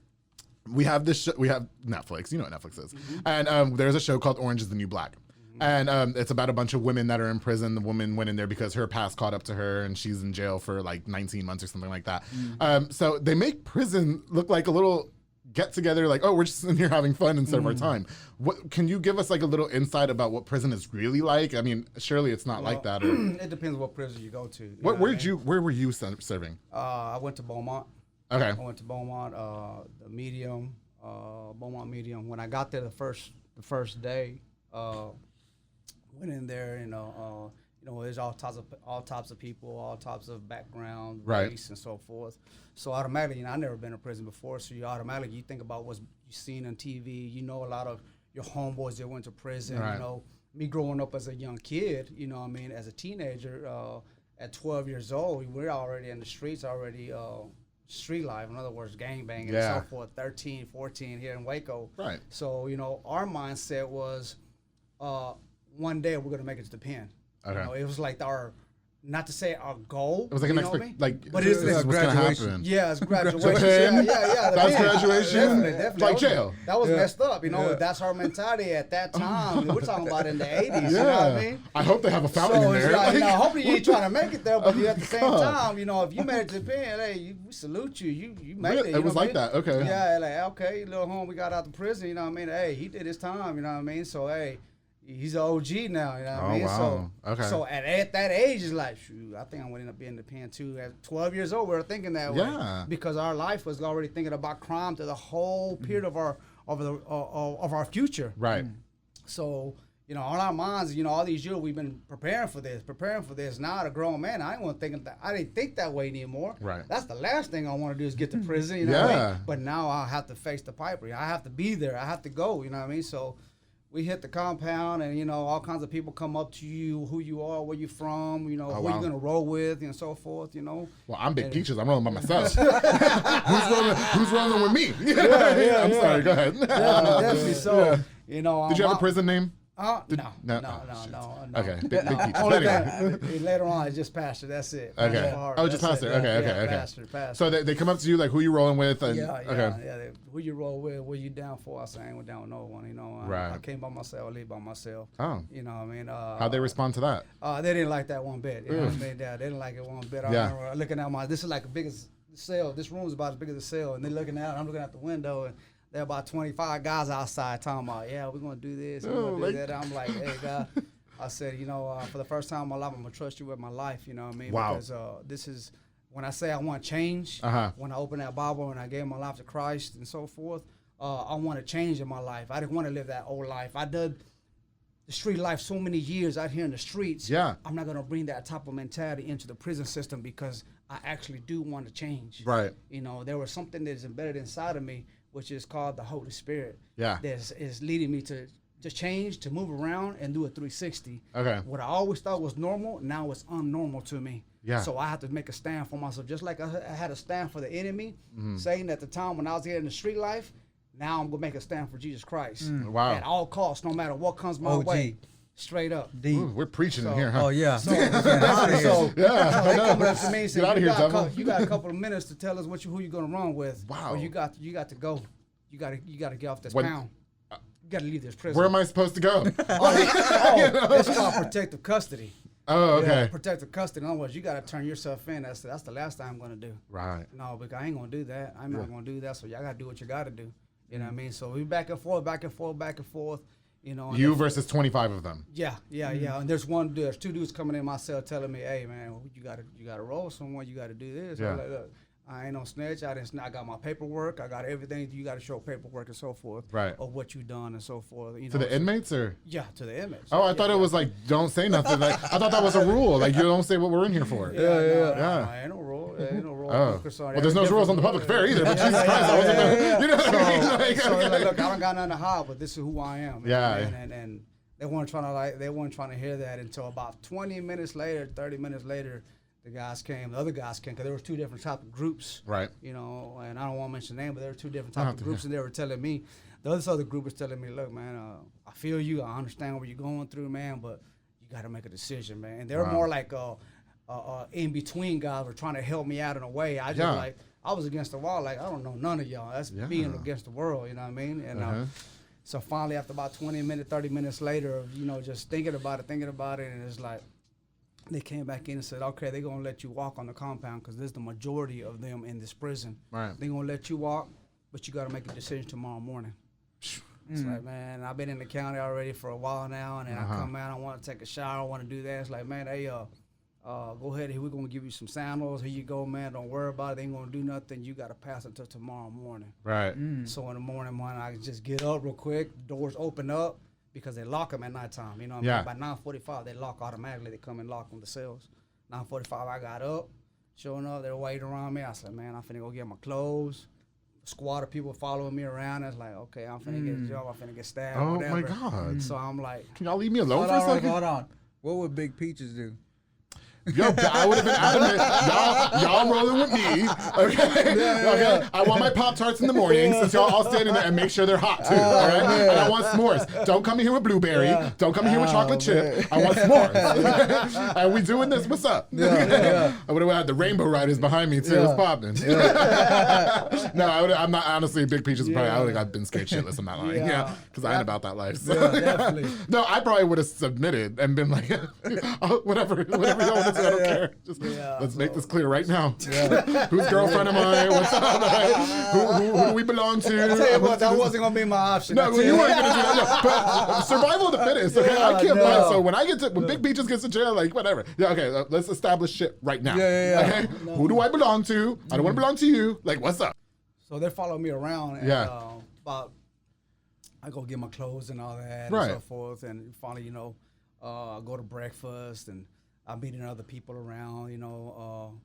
we have this show. We have Netflix. You know what Netflix is. And there's a show called Orange Is the New Black. And it's about a bunch of women that are in prison. The woman went in there because her past caught up to her, and she's in jail for like 19 months or something like that. So they make prison look like a little get together, like, oh, we're just in here having fun instead of our time. What can you give us like a little insight about what prison is really like? I mean, surely it's not like that. Or it depends what prison you go to. Where were you serving? I went to Beaumont. Okay. I went to Beaumont, the medium, Beaumont medium. When I got there the first day, went in there, there's all types of people, all types of background, race, and so forth. So automatically, I've never been in prison before, so you think about what you've seen on TV. You know, a lot of your homeboys that went to prison. Right. You know, me growing up as a young kid, as a teenager, at 12 years old, we're already in the streets, already street life. In other words, gangbanging and so forth. 13, 14 here in Waco. Right. So our mindset was, one day we're gonna make it to the pen. Okay. It was like not to say our goal. It was like an expectation. But it's what's gonna happen. Yeah, it's graduation. yeah. That's graduation. Definitely. Like jail. That was messed up. That's our mentality at that time. We're talking about in the 80s. You know what I mean? I hope they have a fountain in there. Like, hopefully you ain't trying to make it there, but at the same time, if you made it to the pen, hey, we salute you. You made it. It was like that. Okay. Yeah, like okay, little home, we got out the prison. You know what I mean? Hey, he did his time. You know what I mean? So hey. He's an OG now, you know what I mean? Wow. So at that age, it's like, shoot, I think I'm going to end up being in the pen too. At 12 years old, we were thinking that way. Because our life was already thinking about crime to the whole period of our future. Right. So, on our minds, all these years we've been preparing for this. Now, as a grown man, I didn't think that way anymore. Right. That's the last thing I want to do is get to prison, you know what I mean? But now I have to face the piper. I have to be there. I have to go, you know what I mean? So we hit the compound, and all kinds of people come up to you, who you are, where you from, who you're gonna roll with, and so forth. Well, I'm Big Peaches. I'm rolling by myself. who's rolling with me? I'm sorry. Go ahead. Definitely. So did you have a prison name? No. Okay. Big Peaches. Later on, I just pastor. That's it. Okay. Just pastor. Okay. Pastor. So they come up to you like, who you rolling with? And, yeah. Who you roll with? What you down for? I say I ain't down with no one. Right. I came by myself. I leave by myself. Oh. You know what I mean? How'd they respond to that? They didn't like that one bit. You know what I mean? They didn't like it one bit. I remember looking at this is like the biggest cell. This room is about as big as a cell, and they're looking out. I'm looking out the window, and there are about 25 guys outside talking about, we're going to do this, we're going to do that. I'm like, hey, God. I said, for the first time in my life, I'm going to trust you with my life, you know what I mean? Wow. Because this is, when I say I want change, when I opened that Bible and I gave my life to Christ and so forth, I want to change in my life. I didn't want to live that old life. I did the street life so many years out here in the streets. Yeah. I'm not going to bring that type of mentality into the prison system because I actually do want to change. Right. There was something that's embedded inside of me, which is called the Holy Spirit. Yeah. That is leading me to change, to move around and do a 360. Okay. What I always thought was normal, now it's unnormal to me. Yeah. So I have to make a stand for myself. Just like I had a stand for the enemy, saying at the time when I was here in the street life, now I'm going to make a stand for Jesus Christ. Wow. At all costs, no matter what comes my way. Straight up. Ooh, we're preaching in here, huh? Oh, yeah. So they coming up to me and saying, you got a couple of minutes to tell us who you're going to run with. Wow. Or you got to go. You got to get off this pound. You got to leave this prison. Where am I supposed to go? That's called protective custody. Oh, okay. Yeah, protective custody. In other words, you got to turn yourself in. That's the last thing I'm going to do. Right. No, because I ain't going to do that. I'm not going to do that. So y'all got to do what you got to do. You know what I mean? So we back and forth. You versus 25 of them. Yeah. And there's two dudes coming in my cell telling me, "Hey, man, you gotta roll someone. You gotta do this." Yeah. I'm like, look, I ain't no snitch. I got my paperwork. I got everything. You got to show paperwork and so forth. Right. Of what you done and so forth. You to know, the inmates or? Yeah, to the inmates. Oh, I thought it was like, don't say nothing. Like, I thought that was a rule. Like, you don't say what we're in here for. Yeah. Ain't no rule. Ain't no rule. Oh. Well, there's no rules on the public affair either. But Jesus Christ, I wasn't gonna, you know what I mean? Like, so like, look, I don't got nothing to hide, but this is who I am. Yeah. And they weren't trying to hear that until about 20 minutes later, 30 minutes later. The other guys came, because there was two different type of groups. Right. You know, and I don't want to mention the name, but there were two different type of groups, and they were telling me, the other group was telling me, look, man, I feel you, I understand what you're going through, man, but you got to make a decision, man. And they were more like in-between guys were trying to help me out in a way. I just like, I was against the wall, like, I don't know none of y'all. That's being against the world, you know what I mean? And so finally, after about 20 minutes, 30 minutes later of, you know, just thinking about it, and it's like, they came back in and said, okay, they're going to let you walk on the compound because there's the majority of them in this prison. Right. They're going to let you walk, but you got to make a decision tomorrow morning. It's like, man, I've been in the county already for a while now, and then I come out, I want to take a shower, I want to do that. It's like, man, hey, go ahead, here we're going to give you some sandals. Here you go, man, don't worry about it. They ain't going to do nothing. You got to pass until tomorrow morning. Right. So in the morning, man, I just get up real quick, doors open up, because they lock them at nighttime, you know what I mean? By 9:45, they lock automatically. They come and lock them, the cells. 9:45, I got up. Showing up, they're waiting around me. I said, man, I'm finna go get my clothes. A squad of people following me around. It's like, okay, I'm finna get a job. I'm finna get stabbed, whatever. My God. So I'm like, can y'all leave me alone for a second? Hold on. What would Big Peaches do? Yo, I would have been adamant. Y'all rolling with me, okay? Okay. I want my Pop-Tarts in the morning, since y'all all standing there, and make sure they're hot too. All right. And I want s'mores. Don't come in here with blueberry. Don't come in here with chocolate chip. I want s'mores. And we doing this. What's up? I would have had the Rainbow Riders behind me too. It's popping. No, I'm not honestly. Big Peaches probably. I would have been scared shitless. I'm not lying. Yeah, because I ain't about that life. So. definitely. No, I probably would have submitted and been like, oh, whatever y'all want to do. I don't care. Just let's make this clear right now. Whose girlfriend am I? What's up? Who do we belong to? I tell you what, that wasn't gonna be my option. No, you weren't gonna do that. No. But survival of the fittest. Okay, I can't mind. So when Big Peaches gets to jail, like whatever. Yeah, okay. Let's establish shit right now. Okay, who do I belong to? I don't want to belong to you. Like, what's up? So they follow me around. And, about I go get my clothes and all that and so forth, and finally, you know, I go to breakfast and I'm meeting other people around, you know,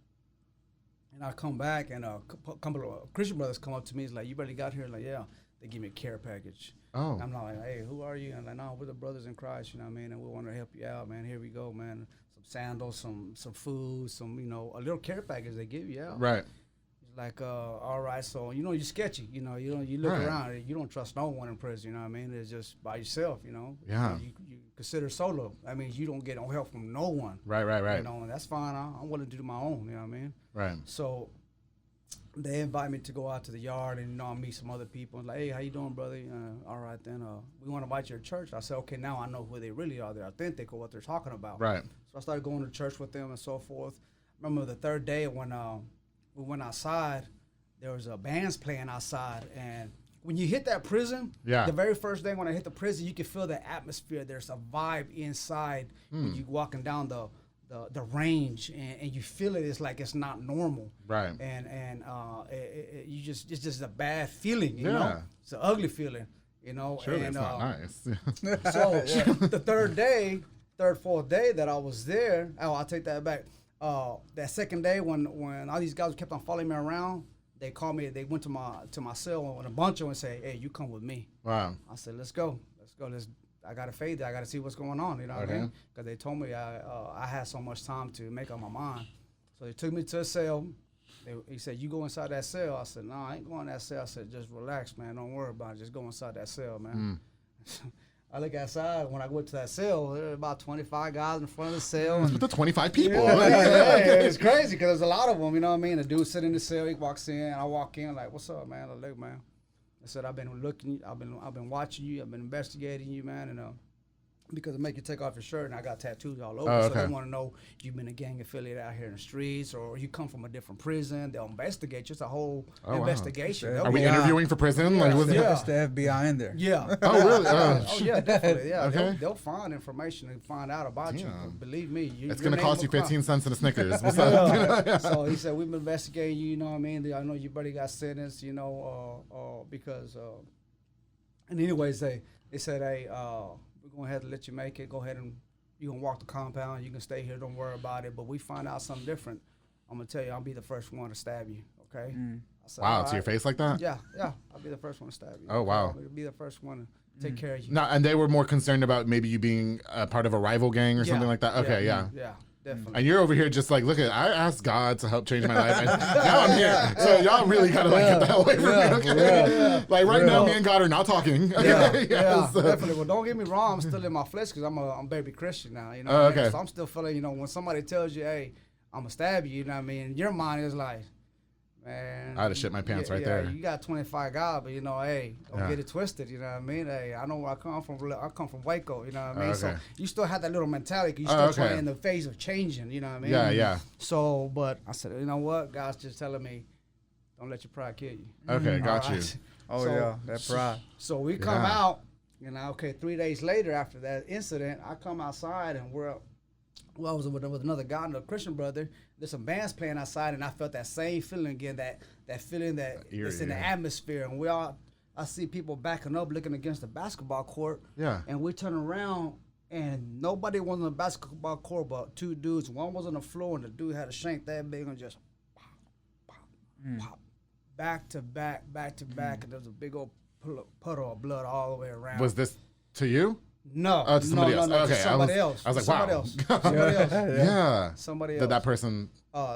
and I come back and a couple of Christian brothers come up to me. It's like, you barely got here? Like, yeah. They give me a care package. Oh. And I'm not like, hey, who are you? And I'm like, no, we're the brothers in Christ, you know what I mean? And we want to help you out, man. Here we go, man. Some sandals, some food, some, you know, a little care package they give you out. Right. Like, all right, so, you know, you're sketchy, you know, you look around, you don't trust no one in prison, you know what I mean? It's just by yourself, you know? Yeah. You consider solo. I mean, you don't get no help from no one. Right. You know, and that's fine. I'm willing to do my own, you know what I mean? Right. So they invite me to go out to the yard and, you know, I meet some other people. And like, hey, how you doing, brother? All right, then we want to invite you to church. I said, okay, now I know who they really are. They're authentic or what they're talking about. Right. So I started going to church with them and so forth. Remember the third day when we went outside, there was bands playing outside, and when you hit that prison, the very first day when I hit the prison, you can feel the atmosphere. There's a vibe inside when you walking down the range, and you feel it. It's like it's not normal, right? And it's just a bad feeling, you know. It's an ugly feeling, you know. Surely and it's not nice. So the fourth day that I was there, I'll take that back. That second day when all these guys kept on following me around, they called me. They went to my cell and a bunch of them and say, "Hey, you come with me." Wow. I said, "Let's go. I gotta fade there. I gotta see what's going on." You know what I mean? Because they told me I had so much time to make up my mind. So they took me to a cell. He said, "You go inside that cell." I said, "No, I ain't going in that cell." I said, "Just relax, man. Don't worry about it. Just go inside that cell, man." I look outside. When I went to that cell, there were about 25 guys in front of the cell. With the 25 people. It's crazy because there's a lot of them, you know what I mean? The dude sitting in the cell, he walks in, I walk in like, "What's up, man?" I look, man. I said, I've been watching you, I've been investigating you, man, and because it make you take off your shirt, and I got tattoos all over. Oh, So okay. they want to know you've been a gang affiliate out here in the streets, or you come from a different prison. They'll investigate you. It's a whole investigation. Wow. Are we interviewing for prison? Like, was Yeah. It's the FBI in there. Yeah. Oh, really? Oh, yeah, definitely. Yeah. Okay. They'll find information and find out about you. Believe me. it's going to cost you 15 cents in a Snickers. What's up? So he said, we've been investigating you, you know what I mean? I know your buddy got sentenced, you know, because, and anyways, they said, hey, we're going to have to let you make it. Go ahead and you can walk the compound. You can stay here. Don't worry about it. But we find out something different. I'm going to tell you, I'll be the first one to stab you, okay? I said, Wow, all to your right. face like that? Yeah, I'll be the first one to stab you. Oh, wow. I'll be the first one to take care of you. No, and they were more concerned about maybe you being a part of a rival gang or something like that? Okay, yeah. Yeah, definitely. And you're over here just like, look at, I asked God to help change my life, and now I'm here. So y'all really gotta like get the hell away from me, okay? Like right now, me and God are not talking. Okay? Yeah, so- definitely. Well, don't get me wrong. I'm still in my flesh because I'm a baby Christian now. You know. Oh, what I mean? okay. So I'm still feeling. You know, when somebody tells you, "Hey, I'm gonna stab you," you know what I mean? Your mind is like, man, I'd have shit my pants right there. You got 25 guys, but you know, hey, don't Yeah. get it twisted. You know what I mean? Hey, I know where I come from. I come from Waco. You know what I mean? So Okay. you still have that little mentality. You Oh, still okay. trying in the phase of changing. You know what I mean? Yeah. So, but I said, you know what? God's just telling me, don't let your pride kill you. Okay, got All you. right? Oh, yeah, that pride. So we come Yeah. out, you know, okay, 3 days later after that incident, I come outside and I was with another guy, another Christian brother. There's some bands playing outside, and I felt that same feeling again, that feeling that Eerie, it's in the atmosphere. And I see people backing up, looking against the basketball court. Yeah. And we turn around, and nobody was on the basketball court but two dudes. One was on the floor, and the dude had a shank that big and just pop, pop, pop. Back to back, and there was a big old puddle of blood all the way around. Was this to you? No, Oh, to somebody else. no, Okay, to somebody else. I was like, somebody wow. else. Somebody else. Yeah. Somebody else. Did that person?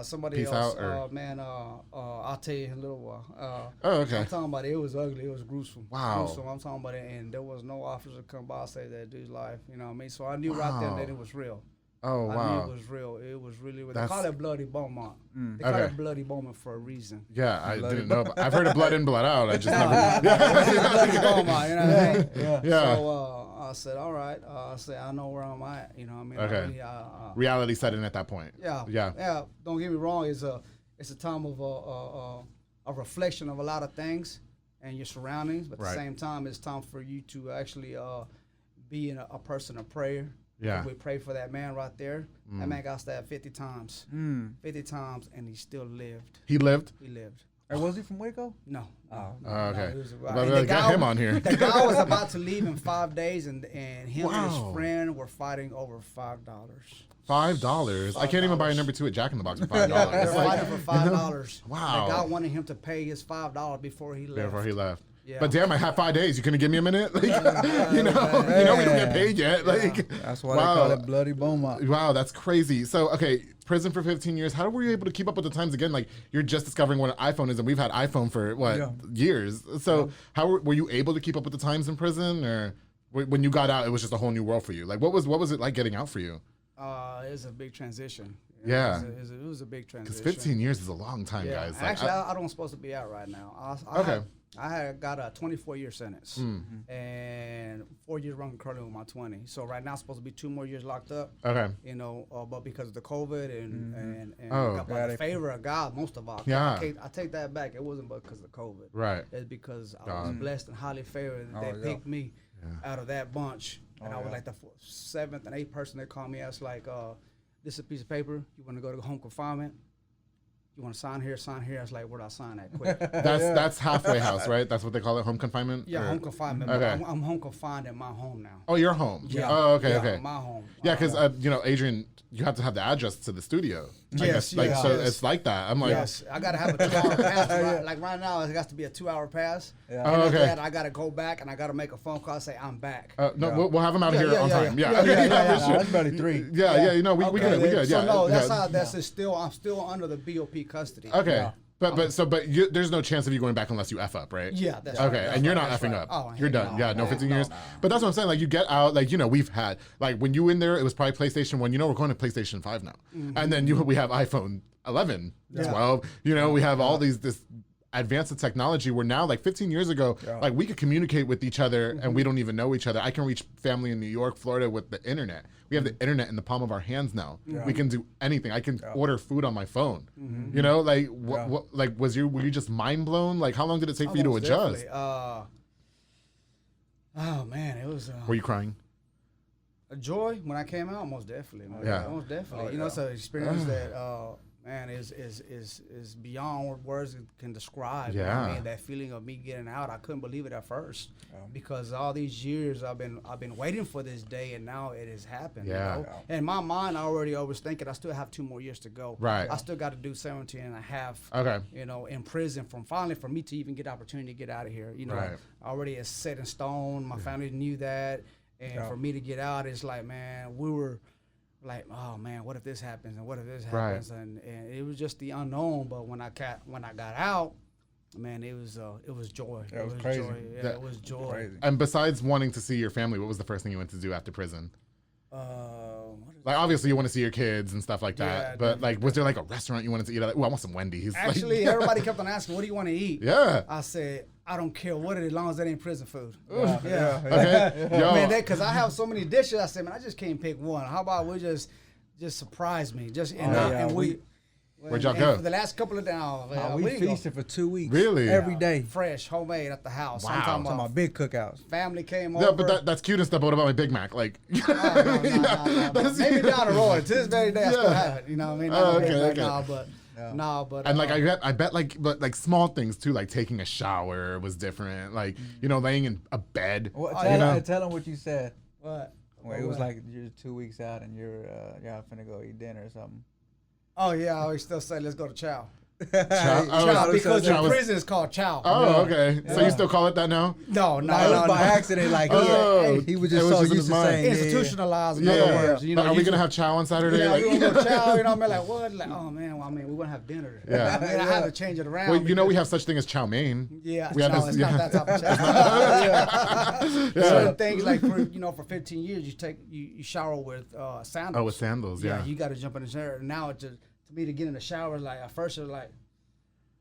Somebody peace else. out, or- Man, I'll tell you in a little while. Oh, okay. I'm talking about it. It was ugly. It was gruesome. Wow. Gruesome. I'm talking about it, and there was no officer come by and save that dude's life. You know what I mean? So I knew right then that it was real. Oh, I wow. knew it was real. It was really real. They That's- call it Bloody Beaumont. They call Okay. it Bloody Beaumont for a reason. Yeah, I didn't know. I've heard of blood in, blood out. I just never. Bloody Beaumont, you know what I mean? Yeah. So I said, all right. I said, I know where I'm at. You know what I mean? Okay. I really, Reality set in at that point. yeah. Don't get me wrong. It's a time of a reflection of a lot of things and your surroundings, but at Right. the same time, it's time for you to actually be in a person of prayer. Yeah. We prayed for that man right there. That man got stabbed 50 times. 50 times, and he still lived. He lived. He lived. Hey, was he from Waco? No. Oh, No, okay. he was- Well, and the get guy- him on here. The guy was about to leave in 5 days, and him and Wow. his friend were fighting over $5. $5. I can't even buy a number 2 at Jack in the Box for $5. They're It's like- fighting for $5. Wow. The guy wanted him to pay his $5 before he left. before he left. Yeah. But damn, I had 5 days. You couldn't give me a minute? Like, you know, we don't get paid yet. Like, That's why they call it Bloody Beaumont. Wow, that's crazy. So, okay, prison for 15 years. How were you able to keep up with the times again? Like, you're just discovering what an iPhone is, and we've had iPhone for, years. So, how were you able to keep up with the times in prison? Or when you got out, it was just a whole new world for you? Like, what was it like getting out for you? It was a big transition. Yeah. It was a big transition. Because 15 years is a long time, Yeah. guys. Like, Actually, I don't supposed to be out right now. I had got a 24-year sentence and 4 years running currently with my 20. So right now, I'm supposed to be 2 more years locked up. Okay. You know, but because of the COVID and Oh. by the favor of God, most of all. Yeah. I take that back. It wasn't because of COVID. Right. It's because I was blessed and highly favored that they picked me out of that bunch. And I was like the 7th and 8th person that called me. I was like, this is a piece of paper. You want to go to home confinement? You want to sign here? I was like, where do I sign that quick? That's halfway house, right? That's what they call it, home confinement? Yeah, Or- home confinement. Okay. But I'm home confined in my home now. Oh, you're home. Yeah. Oh, okay, Yeah, okay. my home. Yeah, because Adrian, you have to have the address to the studio. I Yes, guess, like, yes, so yes. it's like that. I'm like, Yes, I gotta have a 2-hour pass. Like right now, it has to be a 2-hour pass. Yeah. Oh, And after okay. that, I gotta go back and I gotta make a phone call and say I'm back. no, we'll have him out of Yeah, here yeah, on yeah, time. yeah. Yeah, okay, Yeah, for yeah, sure. That's probably 3. Yeah, we good, we good. So Yeah, no, that's yeah. how. That's still. I'm still under the BOP custody. Okay, Yeah. but there's no chance of you going back unless you F up, right? Yeah, that's Okay, right, that's and you're right, not that's effing right. up. Oh, You're heck done. no, Yeah, no, no, 15 no, years. no. But that's what I'm saying. Like, you get out, like, we've had, like, when you in there, it was probably PlayStation 1. We're going to PlayStation 5 now. And then we have iPhone 11, 12. We have all this advance of technology where now, like 15 years ago, like we could communicate with each other and we don't even know each other. I can reach family in New York, Florida with the internet. We have the internet in the palm of our hands now. We can do anything. I can order food on my phone. You know, like what like were you just mind blown? Like how long did it take for you to adjust? Oh man, it was. Were you crying? A joy when I came out, most definitely. Man. Yeah. Most definitely. You know, it's an experience that man is beyond what words can describe. Yeah. You know what I mean? That feeling of me getting out, I couldn't believe it at first because all these years I've been waiting for this day, and now it has happened. Yeah. You know? And in my mind, I was thinking I still have 2 more years to go. Right. I still got to do 17 and a half. Okay. You know, in prison for me to even get the opportunity to get out of here. You know, already it's set in stone. My family knew that. And for me to get out, it's like, man, we were like, oh man, what if this happens and what if this happens, and it was just the unknown. But when I got out, man, it was joy. It was crazy. Joy. Yeah, it was joy. Crazy. And besides wanting to see your family, what was the first thing you went to do after prison? Like obviously you want to see your kids and stuff like that, Yeah, but like was there like a restaurant you wanted to eat at? Like, I want some Wendy's. Actually, everybody kept on asking, what do you want to eat? Yeah. I said, I don't care what it is, as long as that ain't prison food. Yeah. Okay. Yo. Man, because I have so many dishes, I said, man, I just can't pick one. How about we just surprise me? Where'd y'all go? For the last couple of days, we feasted for 2 weeks. Really? Every day. Fresh, homemade at the house. Wow. I'm talking Talking about big cookouts. family came Yeah, over. but that's cute and stuff. But what about my Big Mac? Like, No. Maybe down the road. To this very day, I still have it. You know what I mean? Not okay, Big Mac, okay. but and like I bet like small things too, like taking a shower was different. Like laying in a bed. Tell them what you said. What? Well, it was like you're 2 weeks out and y'all finna go eat dinner or something. Oh yeah, I always still say let's go to Chow. Chow, because the Chow was- prison is called Chow. Oh, okay. So you still call it that now? No, It was by accident. Like he was just it was so just in used his to mind. saying Institutionalized, in other words. You know, But are we gonna have chow on Saturday? Yeah, Like, we gonna go Chow. You know what I mean? Like what? Like oh man, well, I mean we're gonna have dinner. Yeah. I mean, I had to change it around. well, we have such thing as chow mein. Yeah, we have no, this- it's not that type of Chow. Certain things like for 15 years you shower with sandals. Oh, with sandals. Yeah. You got to jump in the shower. Now it just to me to get in the shower like at first it was like.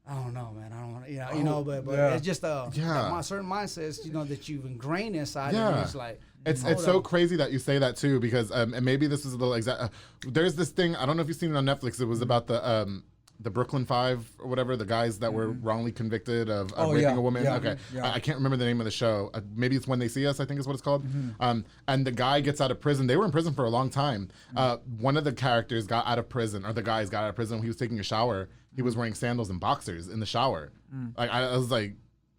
I don't know, man. I don't want to, but it's just my certain mindsets, that you've ingrained inside. Yeah. And it's like It's so crazy that you say that too, because and maybe this is a little exact. There's this thing, I don't know if you've seen it on Netflix. It was about the Brooklyn Five or whatever, the guys that were wrongly convicted of raping a woman. Yeah, okay, yeah. I can't remember the name of the show. Maybe it's When They See Us, I think is what it's called. And the guy gets out of prison. They were in prison for a long time. One of the characters got out of prison, or the guys got out of prison when he was taking a shower. He was wearing sandals and boxers in the shower. Like I was like,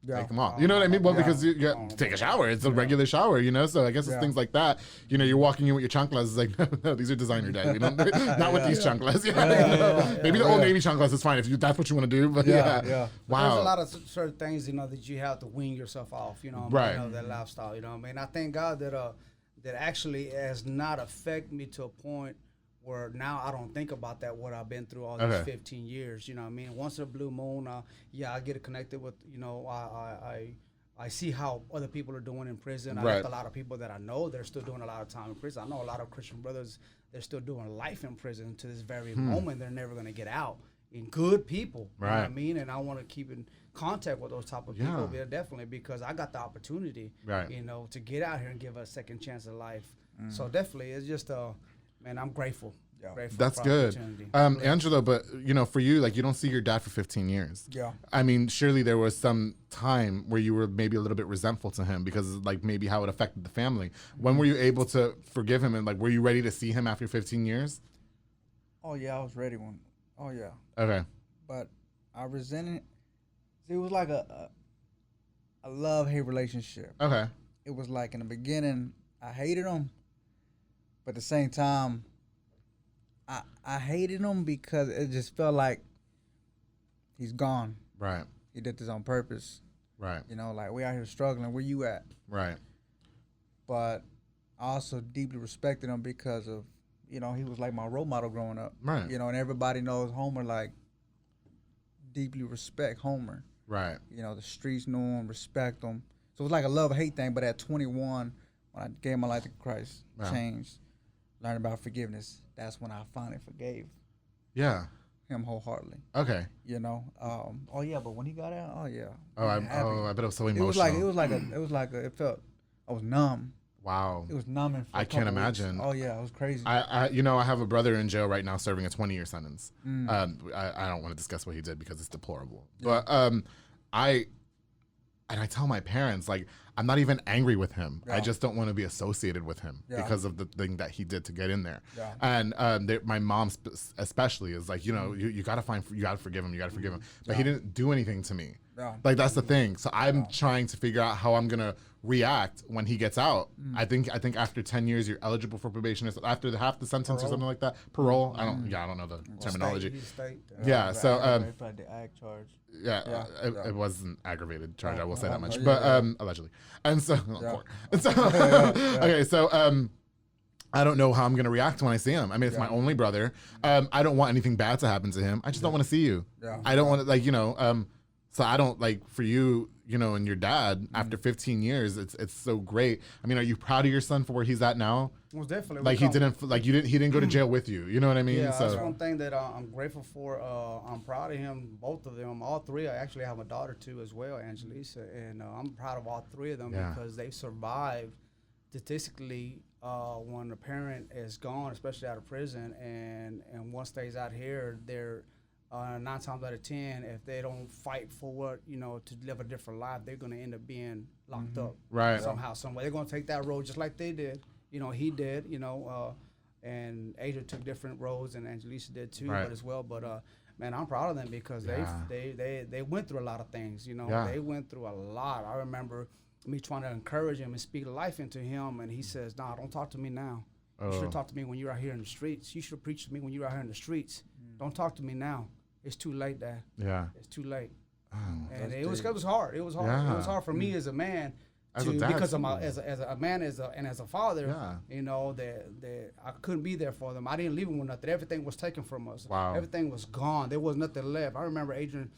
come on. You know what I mean? Well, because you take a shower. It's a regular shower, So I guess it's things like that. You're walking in with your chanclas. It's like, no, these are designer day. We don't, not with these chanclas. Maybe the Old Navy chanclas is fine if that's what you want to do. But Yeah. Wow. There's a lot of certain things, that you have to wean yourself off, Right. That lifestyle, I mean? I thank God that actually has not affected me to a point where now I don't think about that, what I've been through all these 15 years, you know what I mean? Once in a blue moon, I get connected with, I see how other people are doing in prison. I left a lot of people that I know, they're still doing a lot of time in prison. I know a lot of Christian brothers, they're still doing life in prison to this very moment. They're never going to get out. And good people, you know what I mean? And I want to keep in contact with those type of people, definitely, because I got the opportunity, to get out here and give a second chance at life. So definitely, it's just man, I'm grateful. Grateful. That's good. Angelo, but for you, like you don't see your dad for 15 years. Yeah. I mean, surely there was some time where you were maybe a little bit resentful to him because like maybe how it affected the family. When were you able to forgive him, and like were you ready to see him after 15 years? Oh yeah, I was ready when. Oh yeah. Okay. But I resented. It was like a love-hate relationship. Okay. It was like in the beginning I hated him, but at the same time I hated him because it just felt like he's gone. Right. He did this on purpose. Right. Like we out here struggling. Where you at? Right. But I also deeply respected him because of, he was like my role model growing up. Right. And everybody knows Homar, like, deeply respect Homar. Right. The streets knew him, respect him. So it was like a love-hate thing, but at 21, when I gave my life to Christ, changed, learned about forgiveness, that's when I finally forgave. Yeah. him wholeheartedly. Okay. You know. Oh yeah, but when he got out, oh yeah. I bet it was so emotional. It felt. I was numb. Wow. It was numbing. For I can't imagine. Weeks. Oh yeah, it was crazy. I have a brother in jail right now serving a 20-year sentence. I don't want to discuss what he did because it's deplorable. Yeah. But I tell my parents, like, I'm not even angry with him. Yeah. I just don't want to be associated with him because of the thing that he did to get in there. Yeah. And my mom especially is like, you gotta forgive him. You gotta forgive him. But he didn't do anything to me. Yeah. Like, that's the thing. So I'm trying to figure out how I'm gonna react when he gets out. I think after 10 years you're eligible for probation, after half the sentence or something like that. Parole. I don't know the terminology. Yeah. So the ag charge. It wasn't aggravated charge. I will say that much, but allegedly. And so, okay, so I don't know how I'm gonna react when I see him. I mean, it's my only brother. I don't want anything bad to happen to him. I just don't want to see you. I don't want to so I don't for you, and your dad after 15 years, it's so great. I mean, are you proud of your son for where he's at now? Most definitely. Like he didn't go to jail with you. You know what I mean? Yeah, so that's one thing that I'm grateful for. I'm proud of him, both of them, all three. I actually have a daughter too as well, Angelisa, and I'm proud of all three of them because they survived statistically when a parent is gone, especially out of prison, and one stays out here, they're 9 times out of 10, if they don't fight for to live a different life, they're going to end up being locked up somehow, some way. They're going to take that road just like they did. He did. And Adrian took different roads, and Angelisa did too, but as well. But man, I'm proud of them because they went through a lot of things. They went through a lot. I remember me trying to encourage him and speak life into him, and he says, "Nah, don't talk to me now. You should talk to me when you're out here in the streets. You should preach to me when you're out here in the streets. Don't talk to me now. It's too late, Dad. Yeah, it's too late." And it was hard. It was hard. Yeah. It was hard for me as a man, because of my as a man as a father. Yeah. That I couldn't be there for them. I didn't leave them with nothing. Everything was taken from us. Wow. Everything was gone. There was nothing left. I remember Adrian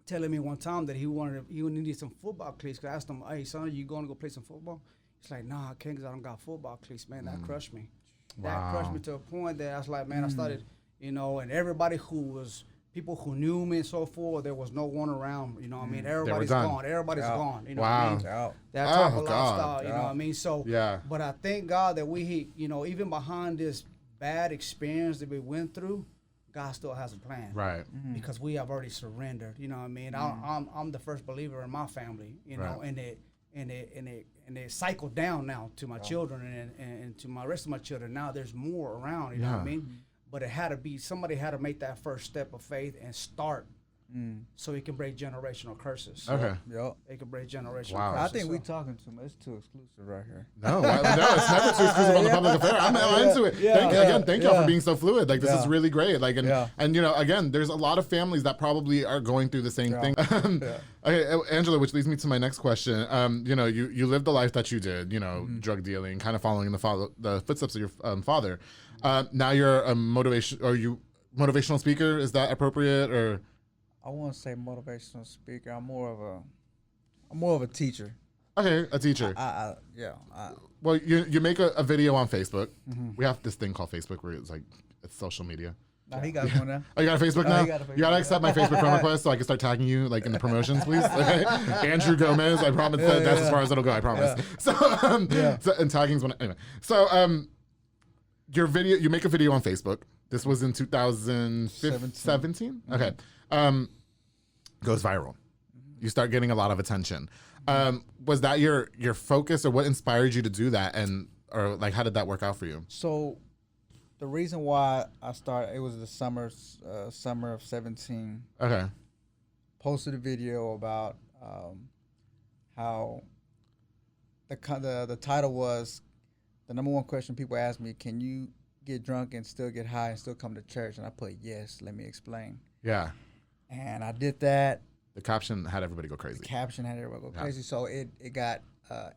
telling me one time that he needed some football cleats. Cause I asked him, "Hey son, are you going to go play some football?" He's like, "Nah, I can't because I don't got football cleats." Man, that crushed me. Wow. That crushed me to a point that I was like, man, I started, and everybody people who knew me and so forth, there was no one around, what I mean? Everybody's gone. Everybody's gone, what I mean? That type of lifestyle, what I mean? So, but I thank God that we, even behind this bad experience that we went through, God still has a plan. Right. Because we have already surrendered, what I mean? I'm the first believer in my family, and it cycled down now to my children and to my rest of my children. Now there's more around, you know what I mean? But somebody had to make that first step of faith and start so it can break generational curses. Okay. Yep. It can break generational curses. I think we're talking too much. It's too exclusive right here. No, it's never too exclusive on the public affair. I'm into it. Thank y'all for being so fluid. Like, this is really great. Like, and again, there's a lot of families that probably are going through the same thing. Okay, Angelo, which leads me to my next question. You lived the life that you did, drug dealing, kind of following the footsteps of your father. Now you're a motivational speaker. Is that appropriate, or? I won't say motivational speaker. I'm more of a teacher. Okay, a teacher. Well, you make a video on Facebook. Mm-hmm. We have this thing called Facebook where it's social media. No, he got one now. Oh, you got a Facebook now? You gotta accept my Facebook friend request so I can start tagging you in the promotions, please. Okay? Andrew Gomez. I promise that's as far as it'll go. I promise. Yeah. So and tagging's one. Anyway, so your video, you make a video on Facebook. This was in 2017. Okay. Goes viral. You start getting a lot of attention. Was that your focus, or what inspired you to do that, or how did that work out for you? So, the reason why I started, it was the summer of 17. Okay. Posted a video about how the title was, the number one question people asked me, can you get drunk and still get high and still come to church? And I put, yes, let me explain. Yeah. And I did that. The caption had everybody go crazy. So it got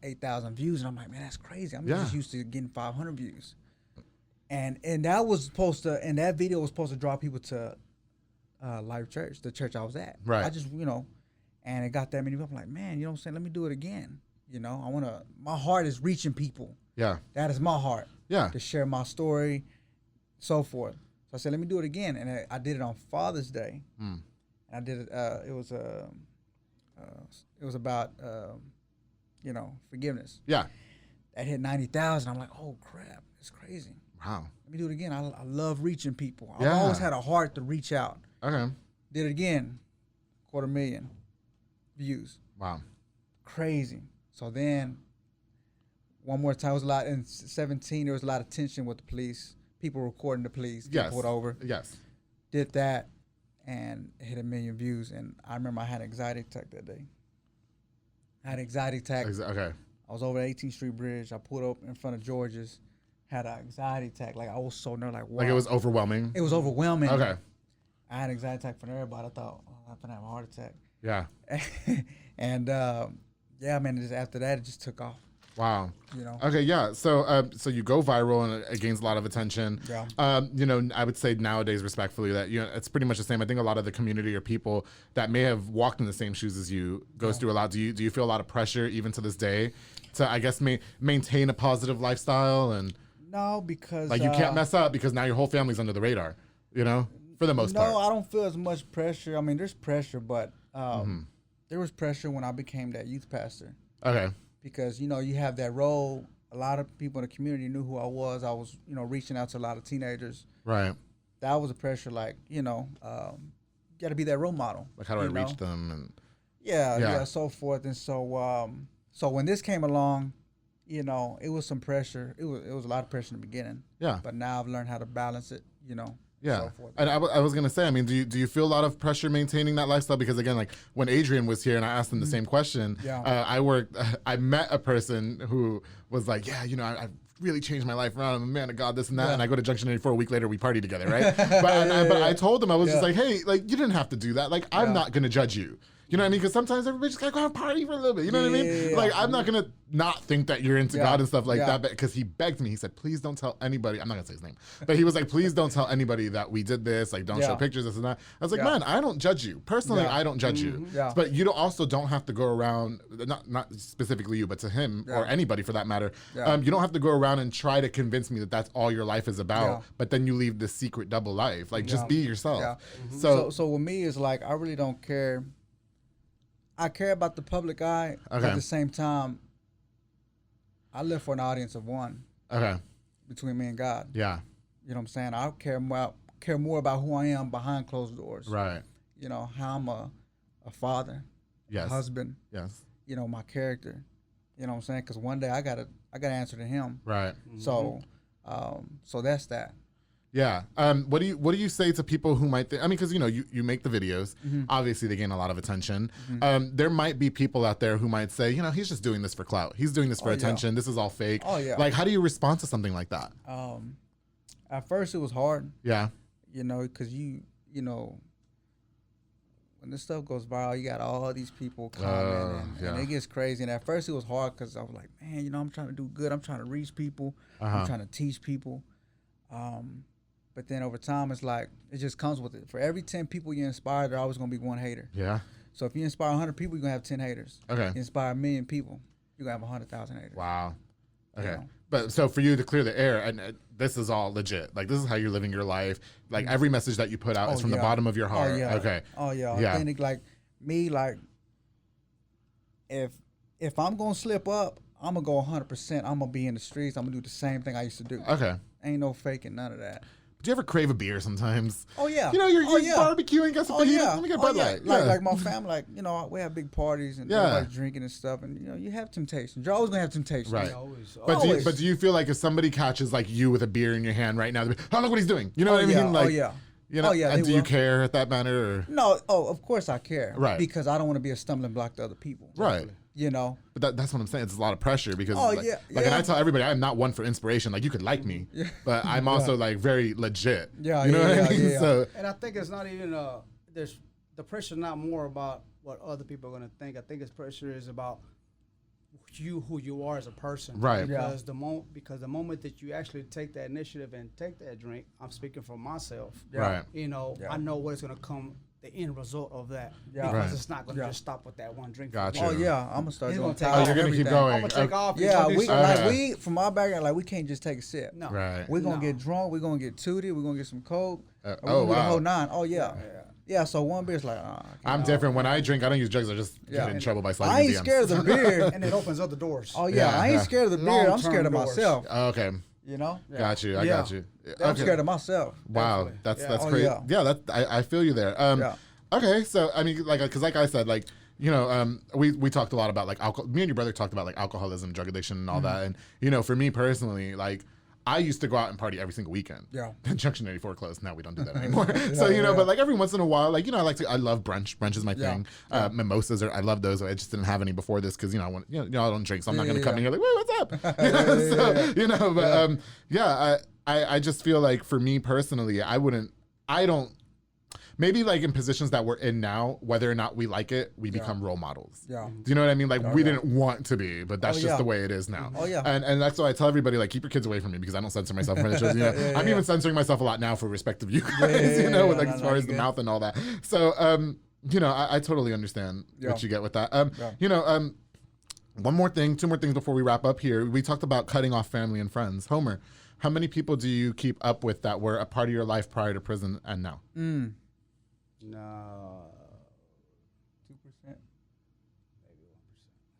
8,000 views, and I'm like, man, that's crazy. I'm just used to getting 500 views. And that was and that video was supposed to draw people to Life Church, the church I was at. Right. I just, and it got that many people. I'm like, man, you know what I'm saying? Let me do it again. My heart is reaching people. Yeah. That is my heart. Yeah. To share my story, so forth. I said, let me do it again. And I did it on Father's Day. And I did it, it was about, forgiveness. Yeah. That hit 90,000. I'm like, oh, crap. It's crazy. Wow. Let me do it again. I love reaching people. I've Yeah. always had a heart to reach out. Okay. Did it again. 250,000 views. Wow. Crazy. So then, one more time, it was a lot. In 17, there was a lot of tension with the police. People recording the police. Get pulled over. Yes. Did that, and it hit 1 million views. And I remember I had an anxiety attack that day. I had an anxiety attack. Okay. I was over the 18th Street Bridge. I pulled up in front of George's. Had an anxiety attack. Like, I was so nervous. Like, wow. Like, it was overwhelming? It was overwhelming. Okay. I had an anxiety attack from everybody. I thought, I'm going to have a heart attack. Yeah. And, yeah, man, just after that, it just took off. Wow. You know. Okay, yeah. So you go viral and it gains a lot of attention. Yeah. I would say nowadays, respectfully, that it's pretty much the same. I think a lot of the community or people that may have walked in the same shoes as you goes through a lot. Do you feel a lot of pressure even to this day to, I guess, maintain a positive lifestyle? And no, because like you can't mess up because now your whole family's under the radar. You know, for the most part. No, I don't feel as much pressure. I mean, there's pressure, but there was pressure when I became that youth pastor. Okay. Because, you have that role. A lot of people in the community knew who I was. I was, reaching out to a lot of teenagers. Right. That was a pressure, like, you got to be that role model. Like, how do I reach them? And yeah, so forth. And so so when this came along, it was some pressure. It was a lot of pressure in the beginning. Yeah. But now I've learned how to balance it, Yeah, so forth. and I was gonna say, I mean, do you feel a lot of pressure maintaining that lifestyle? Because again, like when Adrian was here and I asked him the same question, I met a person who was like, yeah, I really changed my life around. I'm a man of God, this and that. And I go to Junction 84 a week later, we party together, right? But I told him, I was just like, hey, like you didn't have to do that. Like I'm not gonna judge you. You know what I mean? Because sometimes everybody just gotta go out and party for a little bit. You know what I mean? Yeah. Like I'm not gonna not think that you're into God and stuff like that. Because he begged me. He said, "Please don't tell anybody." I'm not gonna say his name, but he was like, "Please don't tell anybody that we did this. Like, don't show pictures, this and that." I was like, "Man, I don't judge you personally. I don't judge you. But you also don't have to go around. Not specifically you, but to him or anybody for that matter. You don't have to go around and try to convince me that that's all your life is about. But then you leave this secret double life. Like, just be yourself. Yeah. So with me, it's like I really don't care. I care about the public eye, but at the same time, I live for an audience of one. Okay. Between me and God. Yeah. You know what I'm saying? I care more about who I am behind closed doors. Right. How I'm a father, a husband. Yes. My character. You know what I'm saying? Because one day I gotta answer to Him. Right. So that's that. Yeah. What do you say to people who might think? I mean, because you make the videos. Obviously, they gain a lot of attention. There might be people out there who might say, he's just doing this for clout. He's doing this for attention. This is all fake. Oh yeah. Like, how do you respond to something like that? At first, it was hard. Yeah. Because when this stuff goes viral, you got all these people commenting, and it gets crazy. And at first, it was hard because I was like, man, I'm trying to do good. I'm trying to reach people. I'm trying to teach people. But then over time, it's like, it just comes with it. For every 10 people you inspire, there's always going to be one hater. Yeah. So if you inspire 100 people, you're going to have 10 haters. Okay. You inspire 1 million people, you're going to have 100,000 haters. Wow. Okay. But so for you to clear the air, and this is all legit. Like, this is how you're living your life. Like, every message that you put out is from the bottom of your heart. Oh, yeah. Okay. Oh, yeah. Authentic. Like, me, like, if I'm going to slip up, I'm going to go 100%. I'm going to be in the streets. I'm going to do the same thing I used to do. Okay. Ain't no faking, none of that. Do you ever crave a beer sometimes? Oh yeah. You're barbecuing, got some beer. Let me get a Bud Light. Like my family, we have big parties and everybody's drinking and stuff, and you have temptations. You're always gonna have temptations. Right. Always. But do you feel like if somebody catches like you with a beer in your hand right now, oh, look what he's doing. You know what I mean? Like, and do you care at that matter? Or? No. Oh, of course I care. Right. Because I don't want to be a stumbling block to other people. Right. But that's what I'm saying. It's a lot of pressure because and I tell everybody I'm not one for inspiration. Like, you could like me, but I'm also like very legit. Yeah. You know what I mean? Yeah. So, and I think it's not even there's the pressure not more about what other people are going to think. I think it's pressure is about who you are as a person. Right. Because the moment that you actually take that initiative and take that drink, I'm speaking for myself. Right. I know what it's going to come the end result of that. Yeah. Because Right. it's not going to just stop with that one drink. Gotcha. Oh yeah, I'm gonna start He's doing gonna take towels, off. You're gonna keep everything. going. I'm going to take off. Yeah, and we do Okay. like we from our background, like we can't just take a sip. No. Right. We're gonna No. get drunk. We're gonna get tooted. We're gonna get some coke. Oh, we're gonna do the wow. whole 9. Oh yeah. Yeah. Yeah, so one beer's like, I I'm can't. different. When I drink, I don't use drugs. I just Yeah. get in trouble by sliding I ain't DMs. scared of the beer. And it opens up the doors. Oh yeah, Yeah, I ain't yeah. scared of the beer. I'm Long-term scared of doors. myself. Okay. You know. Got you. I Yeah. got you. I'm Okay. scared of myself. Wow, Definitely. that's Yeah. that's Oh, crazy. yeah. Yeah, that I feel you there. Yeah. Okay, so I mean, like, because like I said, like, you know, we talked a lot about like alcohol. Me and your brother talked about like alcoholism, drug addiction, and all that. And you know, for me personally, like, I used to go out and party every single weekend. Yeah. Then Junction 84 closed. Now we don't do that anymore. So you know, but like every once in a while, like, you know, I love brunch. Brunch is my thing. Mimosas I love those. I just didn't have any before this because you know I don't drink, so I'm not gonna come in here like, wait, what's up? You know, so you know, but I just feel like for me personally, I don't. Maybe like in positions that we're in now, whether or not we like it, we become role models. Yeah. Do you know what I mean? Like we didn't want to be, but that's Oh, just yeah. the way it is now. Oh, yeah. And that's why I tell everybody, like, keep your kids away from me because I don't censor myself in front of shows. You know? I'm even censoring myself a lot now for respect of you guys, you know, like as far as the mouth and all that. So you know, I totally understand what you get with that. You know, two more things before we wrap up here. We talked about cutting off family and friends. Homer, how many people do you keep up with that were a part of your life prior to prison and now? No. 2%.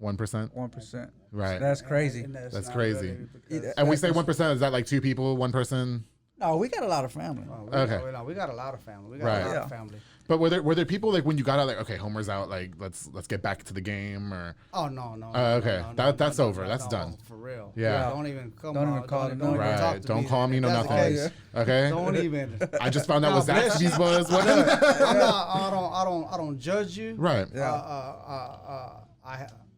1%? 1%. Right. That's crazy. And That's not crazy. really because- And we say 1%, is that like 2 people, 1 person? No, we got a lot of family. Oh, Okay. we got a lot of family. We got Right. a lot Yeah. of family. But were there people like when you got out, like, okay, Homer's out, like let's get back to the game, or Oh no. okay. That's over. That's done. For real. Yeah. Don't even come. Don't even call it. Don't even talk right? to Don't me. call me no That's the nothing. case. Okay. Don't even. I just found out what God bless Zaxby's was. What? I don't judge you. Right.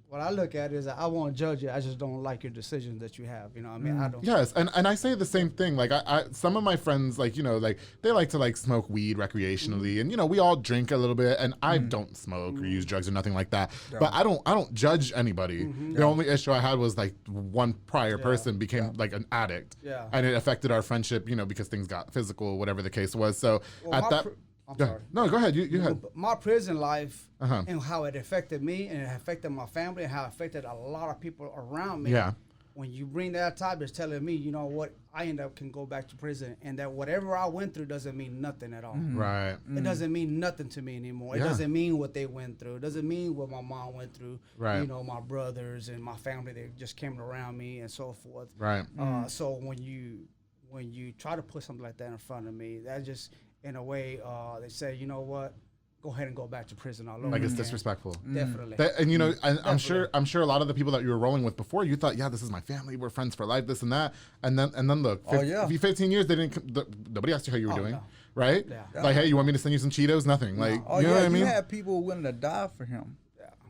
What I look at is I won't judge you. I just don't like your decisions that you have. You know what I mean? I don't. Yes, and I say the same thing. Like I some of my friends, like, you know, like they like to like smoke weed recreationally, and you know, we all drink a little bit, and I don't smoke or use drugs or nothing like that. But I don't judge anybody. The only issue I had was like one prior person became like an addict, Yeah. and it affected our friendship, you know, because things got physical, whatever the case was. So Well, at my that. pr- I'm Yeah. sorry. No, go ahead. You had. My prison life Uh-huh. and how it affected me and it affected my family and how it affected a lot of people around me. Yeah. When you bring that type, it's telling me, you know what, I end up can go back to prison and that whatever I went through doesn't mean nothing at all. Right. It doesn't mean nothing to me anymore. It Yeah. doesn't mean what they went through. It doesn't mean what my mom went through. Right. You know, my brothers and my family that just came around me and so forth. Right. So when you try to put something like that in front of me, that just in a way they say, you know what, go ahead and go back to prison all over. Like it's again. disrespectful. Definitely. And you know, I'm sure a lot of the people that you were rolling with before, you thought, yeah, this is my family, we're friends for life, this and that, and then look, 15 years they didn't. Nobody asked you how you were doing, no. right? Yeah. Like, hey, you want me to send you some Cheetos? Nothing. Like, Oh you know yeah, what I mean? you had people willing to die for him.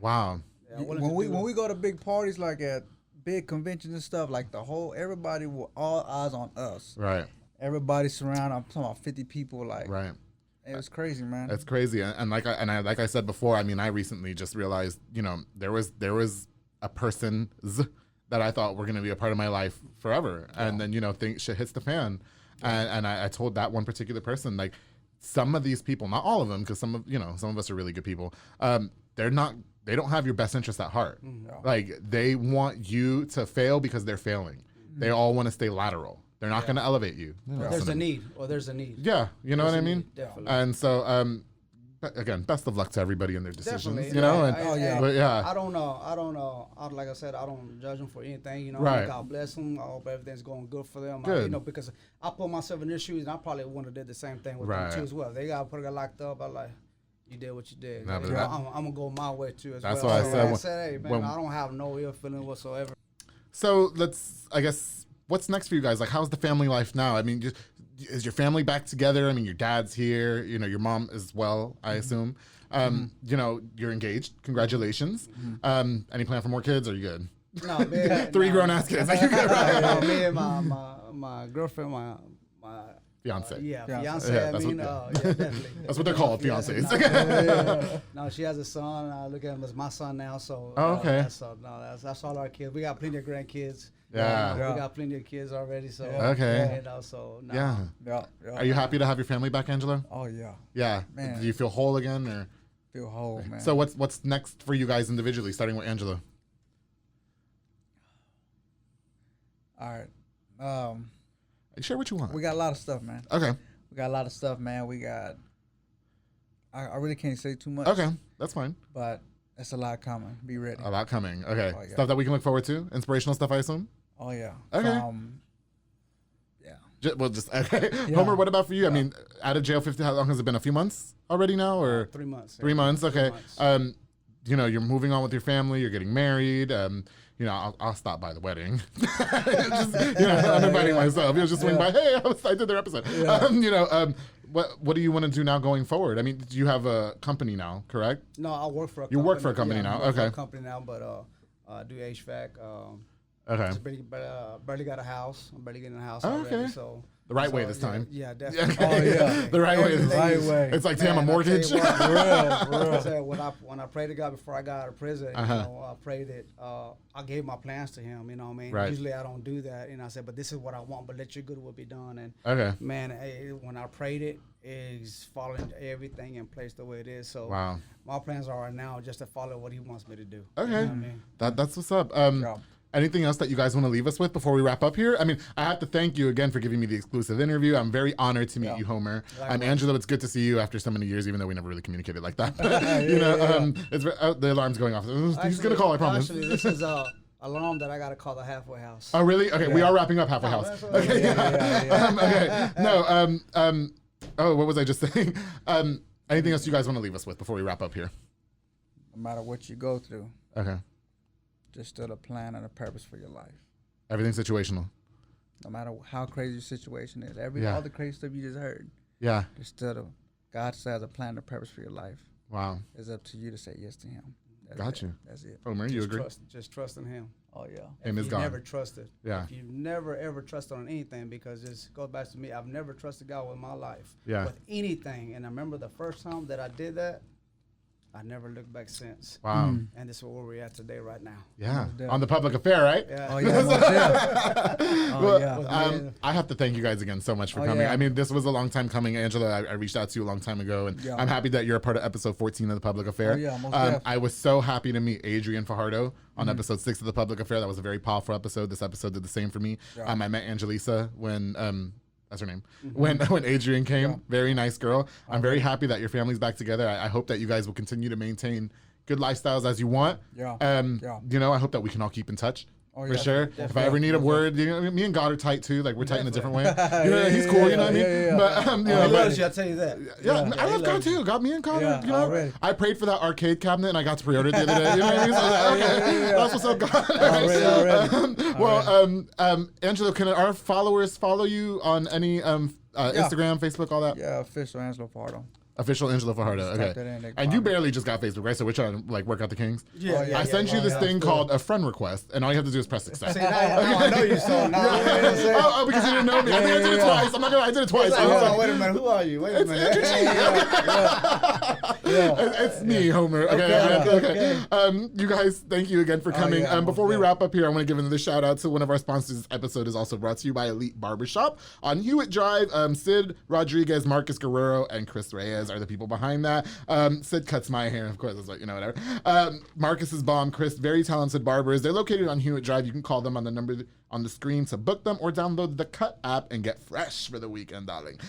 Wow. Yeah, When we go to big parties like at big conventions and stuff, like everybody, all eyes on us. Right. Everybody surrounded. I'm talking about 50 people. Like, Right. it was crazy, man. That's crazy. And like I said before, I mean, I recently just realized, you know, there was a person that I thought were going to be a part of my life forever, and then, you know, shit hits the fan, and I told that one particular person, like, some of these people, not all of them, because some of us are really good people. They don't have your best interest at heart. Like, they want you to fail because they're failing. They all want to stay lateral. They're not going to elevate you. there's a need. Yeah, you know what I mean? Definitely. And so, again, best of luck to everybody in their decisions. Definitely. You know, I- and I don't know. Like I said, I don't judge them for anything. You know, Right. God bless them. I hope everything's going good for them. Good. You know, because I put myself in their shoes, and I probably wouldn't have did the same thing with Right. them too as well. They got locked up. I'm like, you did what you did. Nah, You but know, that- I'm gonna go my way too as That's well. why I So said like when- hey man, when- I don't have no ill feeling whatsoever. so I guess, what's next for you guys? Like, how's the family life now? I mean, is your family back together? I mean, your dad's here, you know, your mom as well, I assume. You know, you're engaged. Congratulations. Any plan for more kids? Or are you good? No, man, 3 grown ass kids. Like, you good, right? me and my girlfriend, my Fiance. Fiance. Yeah, Definitely. That's what they're called, fiancés. No, she has a son. I look at him as my son now. So okay. That's all our kids. We got plenty of grandkids. Yeah. We got plenty of kids already. So okay. Yeah. Are you happy to have your family back, Angelo? Oh yeah. Yeah. Man. Do you feel whole again, or? Feel whole, man. So what's next for you guys individually, starting with Angelo? All right. Share what you want. We got a lot of stuff, man. Okay. We got a lot of stuff, man. We got. I really can't say too much. Okay, that's fine. But it's a lot coming. Be ready. A lot coming. Okay. Oh, yeah. Stuff that we can look forward to. Inspirational stuff, I assume. Oh yeah. Okay. Yeah. Okay. Yeah. Homer, what about for you? I mean, out of jail 50. How long has it been? A few months already now, or 3 months? 3 months. Okay. 3 months. You're moving on with your family. You're getting married. I'll stop by the wedding. I'm inviting myself. You'll just swing by. Hey, I did their episode. Yeah. What do you want to do now going forward? I mean, do you have a company now, correct? No, I work for a company. You work for a company now. I work for Okay. a company now, but I do HVAC. Okay. Just barely got a house. I'm barely getting a house Oh, already. okay. So The right way this time. Yeah, definitely. Oh, yeah. The right way. The right way. It's like, damn, a mortgage. Real. I said, when I prayed to God before I got out of prison, I prayed that I gave my plans to Him. You know what I mean? Right. Usually I don't do that. I said, but this is what I want. But let Your good will be done. And Okay. man, when I prayed it, it's falling everything in place the way it is. So Wow. my plans are right now just to follow what He wants me to do. Okay. You know what I mean? That's what's up. Yeah. Anything else that you guys want to leave us with before we wrap up here? I mean, I have to thank you again for giving me the exclusive interview. I'm very honored to meet you, Homer. Angelo, it's good to see you after so many years, even though we never really communicated like that. It's the alarm's going off. He's gonna call, I promise. Actually, this is alarm that I got to call the halfway house. Oh, really? Okay, we are wrapping up halfway house. Okay, okay. No, what was I just saying? Anything else you guys want to leave us with before we wrap up here? No matter what you go through, Okay. there's still a plan and a purpose for your life. Everything's situational. No matter how crazy your situation is, all the crazy stuff you just heard, Yeah. there's still God still has a plan and a purpose for your life. Wow. It's up to you to say yes to Him. Got you. That's it. Homer, you agree? Just trust in Him. Oh yeah. Him is If you God. never trusted. Yeah. If you've never ever trusted on anything, because it goes back to me, I've never trusted God with my life. Yeah. With anything. And I remember the first time that I did that, I never looked back since. Wow. And this is where we're at today, right now. Yeah. Yeah. On the public affair, right? Yeah. Oh yeah. Well, yeah. I have to thank you guys again so much for Oh, coming. yeah. I mean, this was a long time coming. Angela, I reached out to you a long time ago, and Yeah. I'm happy that you're a part of episode 14 of The Public Affair. Oh, yeah, most definitely. I was so happy to meet Adrian Fajardo on episode 6 of The Public Affair. That was a very powerful episode. This episode did the same for me. Yeah. I met Angelisa when... that's her name. When Adrian came, Yeah. very nice girl. I'm very happy that your family's back together. I hope that you guys will continue to maintain good lifestyles as you want. Yeah. Yeah. I hope that we can all keep in touch. Oh, For yeah. sure. If I ever need a word, me and God are tight too. Like we're tight in a different way. He's Yeah, cool, you know what I mean? yeah. But He loves you, I'll tell you that. I love God too. God, me and God, Yeah, already. I prayed for that arcade cabinet and I got to pre-order it the other day. You know what I mean? So I was like, okay, that's what's up, God. Already. Angelo, can our followers follow you on any Instagram, Facebook, all that? Yeah, official Angelo Fajardo. Official Angelo Fajardo. Just Okay. type that in, they And you find it. barely just got Facebook, right? So we're trying to like work out the kinks. Yeah. I sent you this thing called a friend request, and all you have to do is press accept. See, now I know you, so now you know what I'm saying? Oh, because you didn't know me. I think I did it twice. I'm not gonna. I did it twice. It's like, hold on, wait a minute. Who are you? Wait a minute. It's me, Homer. Okay. You guys, thank you again for coming. yeah, Before we yeah. wrap up here, I want to give another shout out to one of our sponsors. This episode is also brought to you by Elite Barbershop on Hewitt Drive. Sid Rodriguez, Marcus Guerrero, and Chris Reyes are the people behind that. Sid cuts my hair, of course. It's like, whatever. Marcus is bomb. Chris, very talented barbers. They're located on Hewitt Drive. You can call them on the number on the screen to book them or download the Cut app and get fresh for the weekend, darling.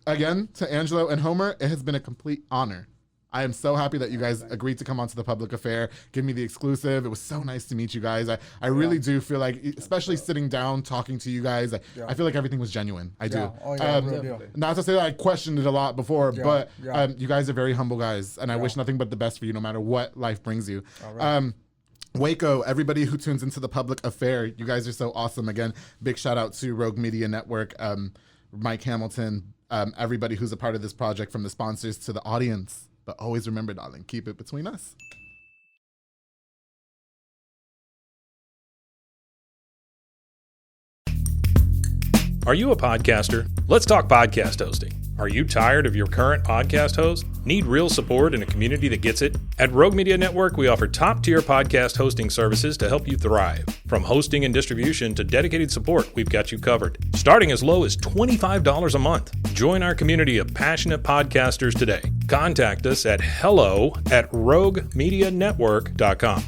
Again, to Angelo and Homer, it has been a complete honor. I am so happy that you guys agreed to come onto The Public Affair, give me the exclusive. It was so nice to meet you guys. I really do feel like, especially sitting down, talking to you guys, I feel like everything was genuine. I do. Oh, yeah, real deal. Not to say that I questioned it a lot before, but yeah. You guys are very humble guys, and I wish nothing but the best for you no matter what life brings you. right. Waco, everybody who tunes into The Public Affair, you guys are so awesome. Again, big shout out to Rogue Media Network, Mike Hamilton, everybody who's a part of this project, from the sponsors to the audience. But always remember, darling, keep it between us. Are you a podcaster? Let's talk podcast hosting. Are you tired of your current podcast host? Need real support in a community that gets it? At Rogue Media Network, we offer top-tier podcast hosting services to help you thrive. From hosting and distribution to dedicated support, we've got you covered. Starting as low as $25 a month. Join our community of passionate podcasters today. Contact us at hello@roguemedianetwork.com.